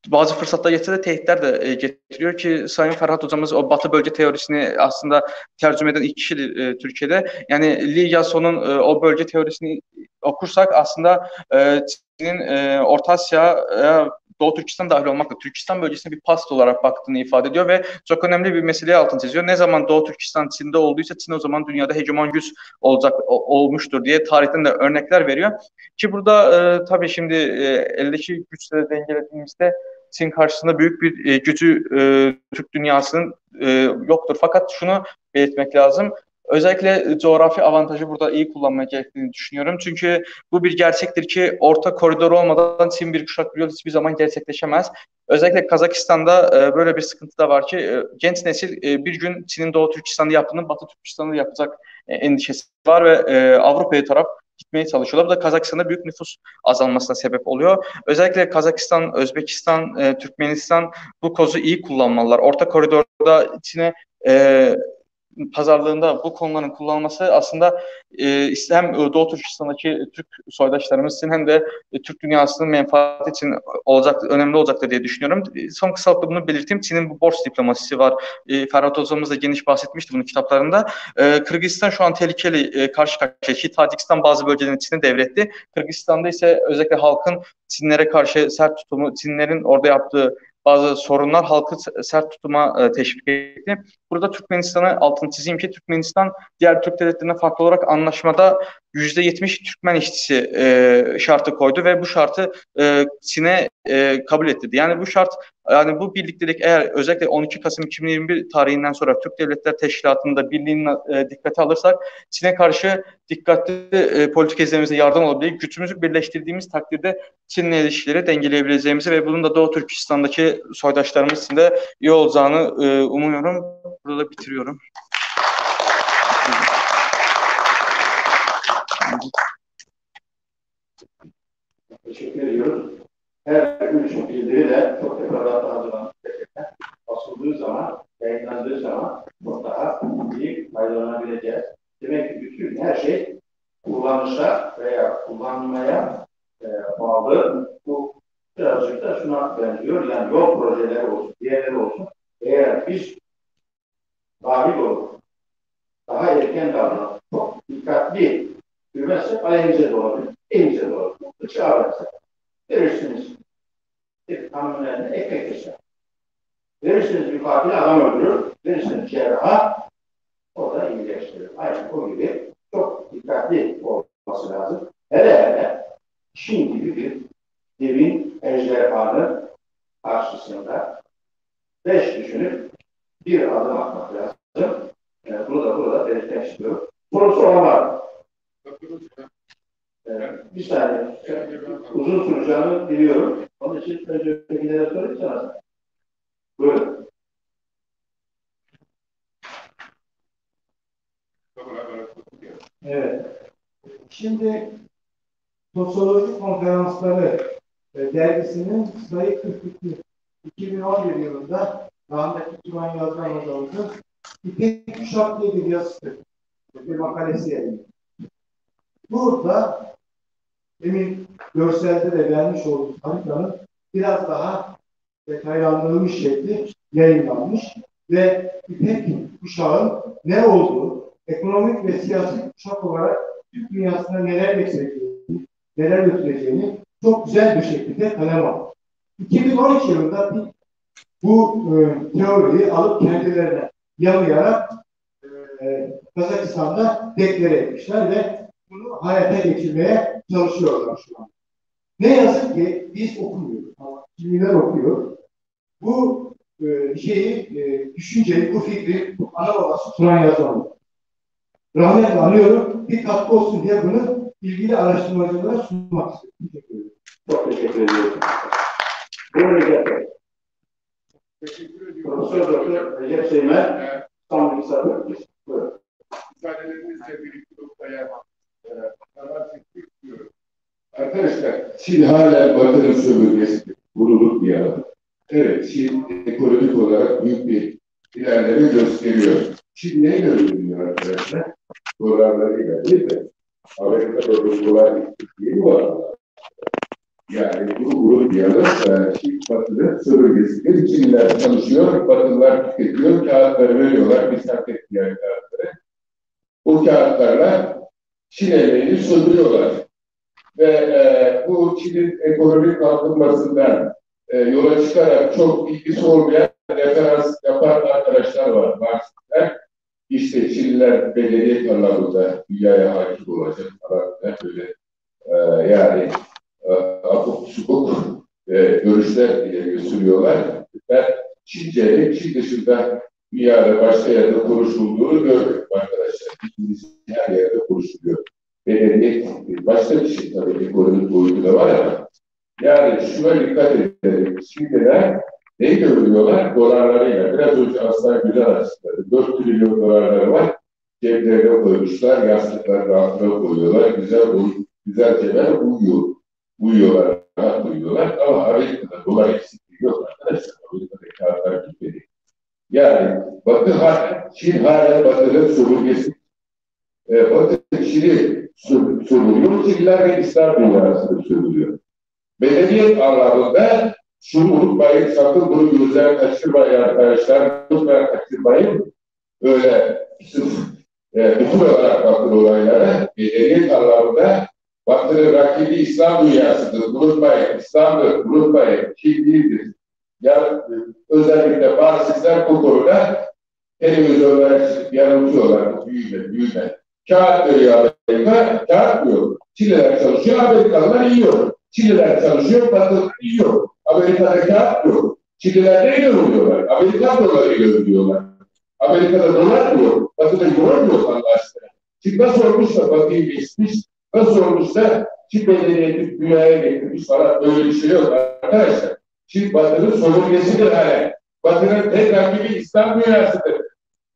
bazı fırsatlar getirse de tehditler de getiriyor ki Sayın Ferhat hocamız o Batı bölge teorisini aslında tercüme eden ilk kişidir Türkiye'de. Yani Lee Yason'un o bölge teorisini okursak aslında Çin'in Orta Asya'ya Doğu Türkistan dahil olmakla Türkistan bölgesine bir past olarak baktığını ifade ediyor ve çok önemli bir meseleye altını çiziyor. Ne zaman Doğu Türkistan Çin'de olduysa Çin o zaman dünyada hegemon güç olmuştur diye tarihten de örnekler veriyor. Ki burada tabii şimdi eldeki güçleri dengelediğimizde Çin karşısında büyük bir gücü Türk dünyasının yoktur. Fakat şunu belirtmek lazım. Özellikle coğrafi avantajı burada iyi kullanmak gerektiğini düşünüyorum. Çünkü bu bir gerçektir ki orta koridor olmadan Çin bir kuşak bir yol hiçbir zaman gerçekleşemez. Özellikle Kazakistan'da böyle bir sıkıntı da var ki genç nesil bir gün Çin'in Doğu Türkistan'da yaptığını Batı Türkistan'da yapacak endişesi var ve Avrupa'ya taraf gitmeye çalışıyorlar. Bu da Kazakistan'da büyük nüfus azalmasına sebep oluyor. Özellikle Kazakistan, Özbekistan, Türkmenistan bu kozu iyi kullanmalılar. Orta koridorda Çin'e pazarlığında bu konuların kullanılması aslında hem Doğu Türkistan'daki Türk soydaşlarımız için hem de Türk dünyasının menfaati için önemli olacaktır diye düşünüyorum. Son kısalıkla bunu belirteyim. Çin'in bu borç diplomasisi var. Ferhat hocamız da geniş bahsetmişti bunun kitaplarında. Kırgızistan şu an tehlikeli karşı karşıya. Tacikistan bazı bölgelerin Çin'e devretti. Kırgızistan'da ise özellikle halkın Çinlere karşı sert tutumu, Çinlerin orada yaptığı bazı sorunlar halkı sert tutuma teşvik etti. Burada Türkmenistan'ı altını çizeyim ki Türkmenistan diğer Türk devletlerine farklı olarak anlaşmada %70 Türkmen işçisi şartı koydu ve bu şartı Çin'e kabul ettirdi. Yani bu şart, yani bu birliktelik eğer özellikle 12 Kasım 2021 tarihinden sonra Türk Devletler Teşkilatı'nda birliğini dikkate alırsak Çin'e karşı dikkatli politika izlememize yardım olabilir. Gücümüzü birleştirdiğimiz takdirde Çin'le ilişkileri dengeleyebileceğimizi ve bunun da Doğu Türkistan'daki soydaşlarımız için de iyi olacağını umuyorum. Burada bitiriyorum. Teşekkür ediyoruz. Her üç bildiri de çok tekrardan hazırlanmış. Basıldığı zaman, yayınlandığı zaman mutlaka iyi faydalanabileceğiz. Demek ki bütün her şey kullanışa veya kullanmaya bağlı. Bu birazcık da şuna benziyor. Yani yol projeleri olsun, diğerleri olsun. Eğer biz dahil olup daha erken davranıp çok dikkatli yürümezsek aleyhimize de olabilir, elimize de olabilir. Bıçağı versek. Verirsiniz bir kanunlarına ekmek keser. Verirsiniz bir katil adam öldürür, verirsiniz cerraha, o da iyileştirir. Aynen o gibi çok dikkatli olması lazım. Hele Çin gibi bir devin ejderhanın karşısında 5 düşünüp bir adım atmak lazım. Yani bunu da burada belirtmek istiyorum. Sorusu olan var mı? Bir saniye. Uzun süreceğini biliyorum. Onun için önce bilgilere sorayım sana. Buyurun. Evet. Şimdi Sosyoloji Konferansları dergisinin sayı 42 2011 yılında rahmetli Süleyman Yazgan hocamızın İpek Kuşak diye bir yazısı, bir makalesi yayınlandı. Burada demin görselde de vermiş olduğumuz haritanın biraz daha detaylandırılmış şekli yayınlanmış ve İpek kuşağın ne olduğu, ekonomik ve siyasi kuşak olarak Türk dünyasında neler bekleyeceğini, neler götüreceğini çok güzel bir şekilde kaleme aldı. 2012 yılında bu teoriyi alıp kendilerine yalayarak Kazakistan'da deklare etmişler ve bunu hayata geçirmeye çalışıyorlar şu an. Ne yazık ki biz okumuyoruz ama kimler okuyor. Bu düşünceyi, bu fikri ana babası Turan Yazan. Rahmetle anıyorum, bir katkı olsun diye bunu ilgili araştırmacılara sunmak istedim. Çok teşekkür ediyorum. Buyurun Recep Bey. Teşekkür ediyorum. Profesör Doktor Recep Seymen, son misafir. Buyurun. Müsaadenizle bir iki noktaya karar çekmek istiyorum. Arkadaşlar, Çin hala Batı'nın sömürgesidir. Vuruluk bir alan. Evet, Çin ekonomik olarak büyük bir ilerleme gösteriyor. Çin neyle övünüyor arkadaşlar? Dolarlarıyla değil mi? Amerika'da dolar değil var. Yani bu grup bir alan, Çin Batı'nın sömürgesidir. Çinliler çalışıyor, Batılılar tüketiyor, kağıtları veriyorlar, bir sattık diğer kağıtları. Bu kağıtlarla Çin emeğini sömürüyorlar. Ve bu Çin'in ekonomik kalkınmasından yola çıkarak çok ilgisi olmayan referans yapan arkadaşlar var. Marksistler. İşte Çinliler medeniyet anlamında dünyaya hakim olacak falan böyle yani abuk subuk görüşler ileri sürüyorlar. Ben Çince'nin Çin dışında dünyada başka yerde konuşulduğunu gördüm arkadaşlar. İngilizce her yerde konuşuluyor. Medeniyet başka bir şey tabii, ekonomik boyutu da var ama yani şuna dikkat edelim. Çinliler neyi görüyorlar? Dolarlarıyla. Biraz önce Aslan güzel açıkladı. 4 trilyon dolarları var. Ceplerine koymuşlar. Yastıkların altına koyuyorlar. Güzelce uyuyorlar. Rahat uyuyorlar. Ama Amerika'da dolar eksikliği yok arkadaşlar. Amerika'da kağıtlar gitmedi. Yani Çin hala Batı'nın sömürgesi. Batı Çin'i sömürüyor. Çinliler ve İslam dünyasını sömürüyor. Medeniyet anlamında şunu unutmayın, sakın bunu gözden kaçırmayın arkadaşlar. Lütfen kaçırmayın. Öyle sırf bütün olarak bakın olaylara. Medeniyet anlamında Batı'nın rakibi İslam dünyasıdır. Unutmayın. İslam'dır. Unutmayın. Çin değildir. Ya, özellikle Marksistler bu konuda televizyonlara yanıltıyorlar. Büyüme. Kağıt veriyor Amerika, kağıt diyor. Çinliler çalışıyor, Amerikalılar yiyor. Çinliler çalışıyor, Batılılar yiyor. Amerika'da kağıt yok. Çinliler neyle övüyorlar? Amerikan dolarıyla övüyorlar. Amerika'da dolar yok. Batı'da euro yok Allah aşkına. Çin nasıl olmuş da Batı'yı geçmiş, nasıl olmuş da Çin medeniyeti dünyaya getirmiş falan, böyle bir şey yok arkadaşlar. Çin Batı'nın sömürgesidir hala. Batı'nın tek rakibi İslam dünyasıdır.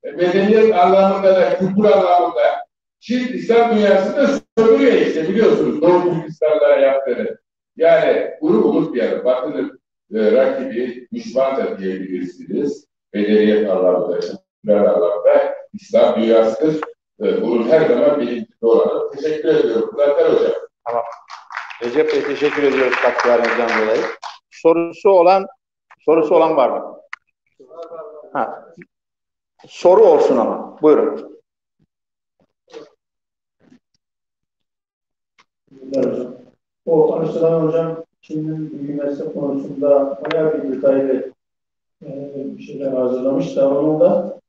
Medeniyet anlamında da, kültür anlamında Çin İslam dünyasında sömürüyor işte, biliyorsunuz Doğu Türkistan'da yaptığını. Yani bunu unutmayalım. Batı'nın rakibi, düşman da diyebilirsiniz. Medeniyet anlamında, kültürel anlamda İslam dünyasıdır. Bunun her zaman bilincinde olalım. Teşekkür ediyorum. Zaten hocam. Tamam. Recep Bey teşekkür ediyoruz katkılarınızdan dolayı. Sorusu olan var mı? Ha. Soru olsun ama. Buyurun. O Arsalan Hocam Çin'in büyümesi konusunda bayağı bir detaylı bir şeyler hazırlamış da onun da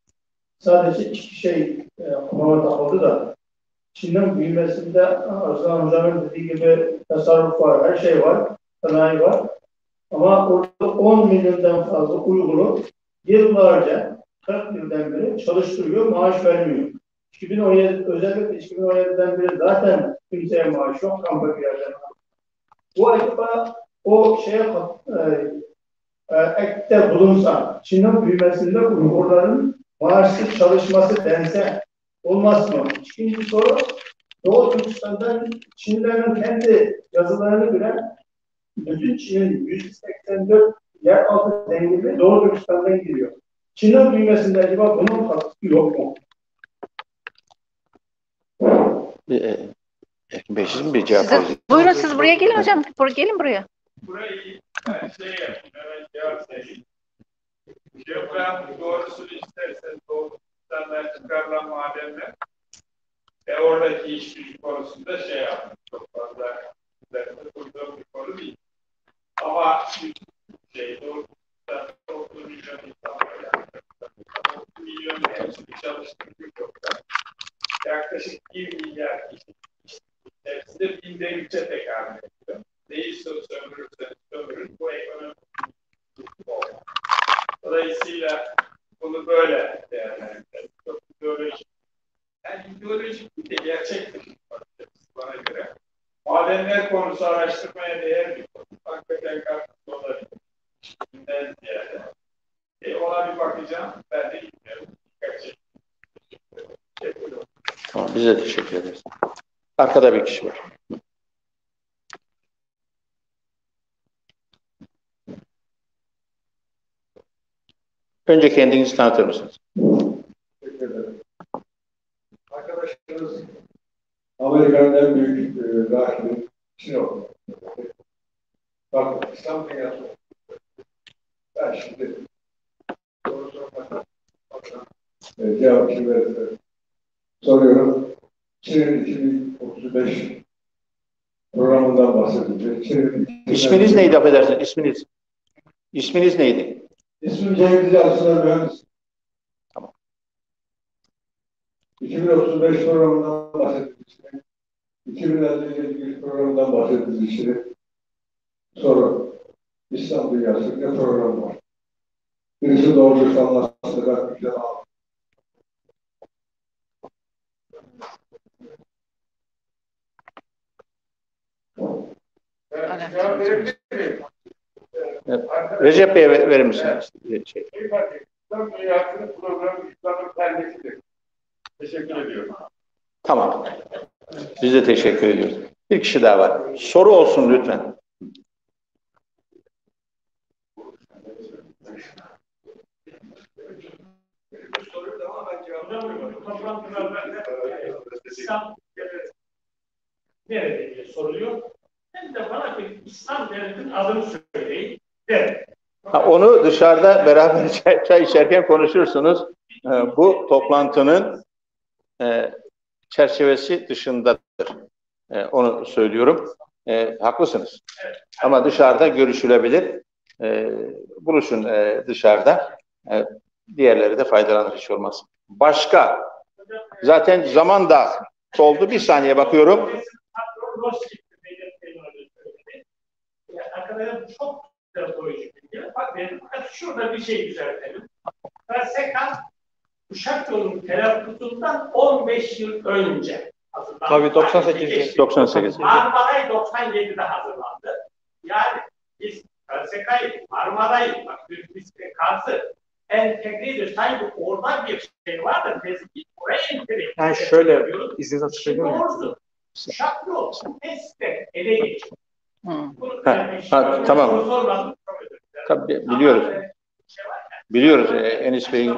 sadece iki şey aklıma takıldı da Çin'in büyümesinde Arsalan Hocam'ın dediği gibi tasarruf var, her şey var, sanayi var ama orada 10 milyondan fazla uygulu yıllarca 40 yıldan beri çalıştırıyor, maaş vermiyor. 2017, özellikle 2017'den beri zaten kimseye maaş yok, kampanya yerden. Bu acaba o ekte bulunsa, Çin'in büyümesinde Uygurların maaşsız çalışması dense olmaz mı? İkinci soru, Doğu Türkistan'dan Çinlilerin kendi yazılarını bilen bütün Çin'in %84 yeraltı zengini Doğu Türkistan'dan geliyor. Çin'in büyümesinde acaba bunun katkısı yok mu? Erkin Bey sizin bir cevap alacağım. Buyurun siz buraya gelin hocam. Gelin buraya. Burayı hemen cevap vereyim. Şefram doğrusunu isterseniz doğrultudan çıkarılan madenler ve oradaki iş gücü konusunda yapmış. Çok fazla üzerinde kurduğum bir konu değil. Ama doğrultusunda 30 milyon insan var. 30 milyon hepsini çalıştırdık yoksa yaklaşık 1 milyar kişi hepsinde binde 3'e tekabül ediyor. Neyi sömürürseniz sömürün bu ekonomi olmaz. Dolayısıyla bunu böyle değerlendirelim. Çok ideolojik. Yani ideolojik bir de gerçek bir bana göre. Madenler konusu araştırmaya değer bir konu. Hakikaten katkısı olabilir. Bundan ziyade. Ona bir bakacağım. Ben de gitmiyorum. Tamam, biz de teşekkür ederiz. Arkada bir kişi var. Önce kendinizi tanıtır mısınız? Teşekkür ederim. Arkadaşlarımız Amerika'nın en büyük rakibi Sinop. Bakın İslam dünyası. Ben şimdi soru sormak cevap için soruyorum. Çin'in 2035 programından bahsedildi. İsminiz neydi affedersiniz? İsminiz? İsminiz neydi? İsmim Cengiz Yalçılar Mühendis. Tamam. 2035 programından bahsedildi. 2050 programından bahsedildi. Soru. İslam dünyası ne program var? Birisi doğru dürüst anlatsın da ben bir şey anlatayım. Evet. Recep Bey'e verir misiniz? İslam dünyasının programı İslam'ın kendisidir. Teşekkür ediyorum. Tamam. Biz de teşekkür ediyoruz. Bir kişi daha var. Soru olsun lütfen. Soruyu tamamen cevaplamıyorum. Toplantılarda İslam nerede diye soruluyor. Hem de bana bir İslam devletinin adını söyleyin derim. Onu dışarıda beraber çay içerken konuşursunuz. Bu toplantının çerçevesi dışındadır. Onu söylüyorum. Haklısınız. Ama dışarıda görüşülebilir. Buluşun dışarıda. Diğerleri de faydalanır hiç olmaz. Başka. Zaten zaman da doldu. Bir saniye bakıyorum. Arkadaşlar çok pedagojik bilgi. Bak dedim, şurada bir şey düzeltelim. Sekan Uşak yolunun telaffusundan 15 yıl önce hazırlandı. Tabii 98. Marmaray 97'de hazırlandı. Yani biz Seka'yı, Marmaray'ı, bak biz Kars'ı entegre ediyoruz. Sanki orada bir şey var da biz oraya entegre ediyoruz. Yani şöyle izniniz açıklayabilir miyim? Doğrusu. Uşak yolu testi ele geçiyor. Tamam. Tabii biliyoruz. Biliyoruz. Enis Bey'in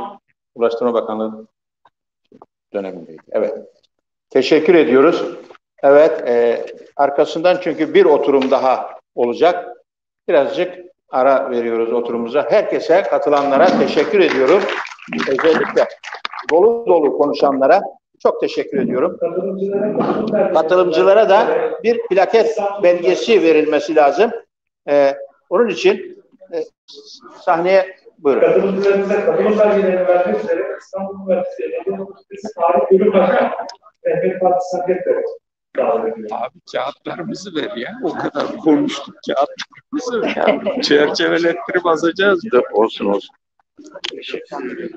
Ulaştırma Bakanlığı dönemindeydi. Evet. Teşekkür ediyoruz. Evet. Arkasından çünkü bir oturum daha olacak. Birazcık ara veriyoruz oturumumuza. Herkese, katılanlara teşekkür ediyorum. Özellikle dolu dolu konuşanlara çok teşekkür ediyorum. Katılımcılara da bir plaket belgesi verilmesi lazım. Onun için sahneye buyurun. Katılımcılarımıza katılım belgelerini vermek üzere İstanbul Üniversitesi'nde Tarih Bölüm Başkanı Rehber Partisi Sekreteri davet ediyor. Abi kağıtlarımızı ver ya. O kadar konuştuk, kağıtlarımızı ver. Çerçevelettirip asacağız. Olsun. Teşekkür ederim.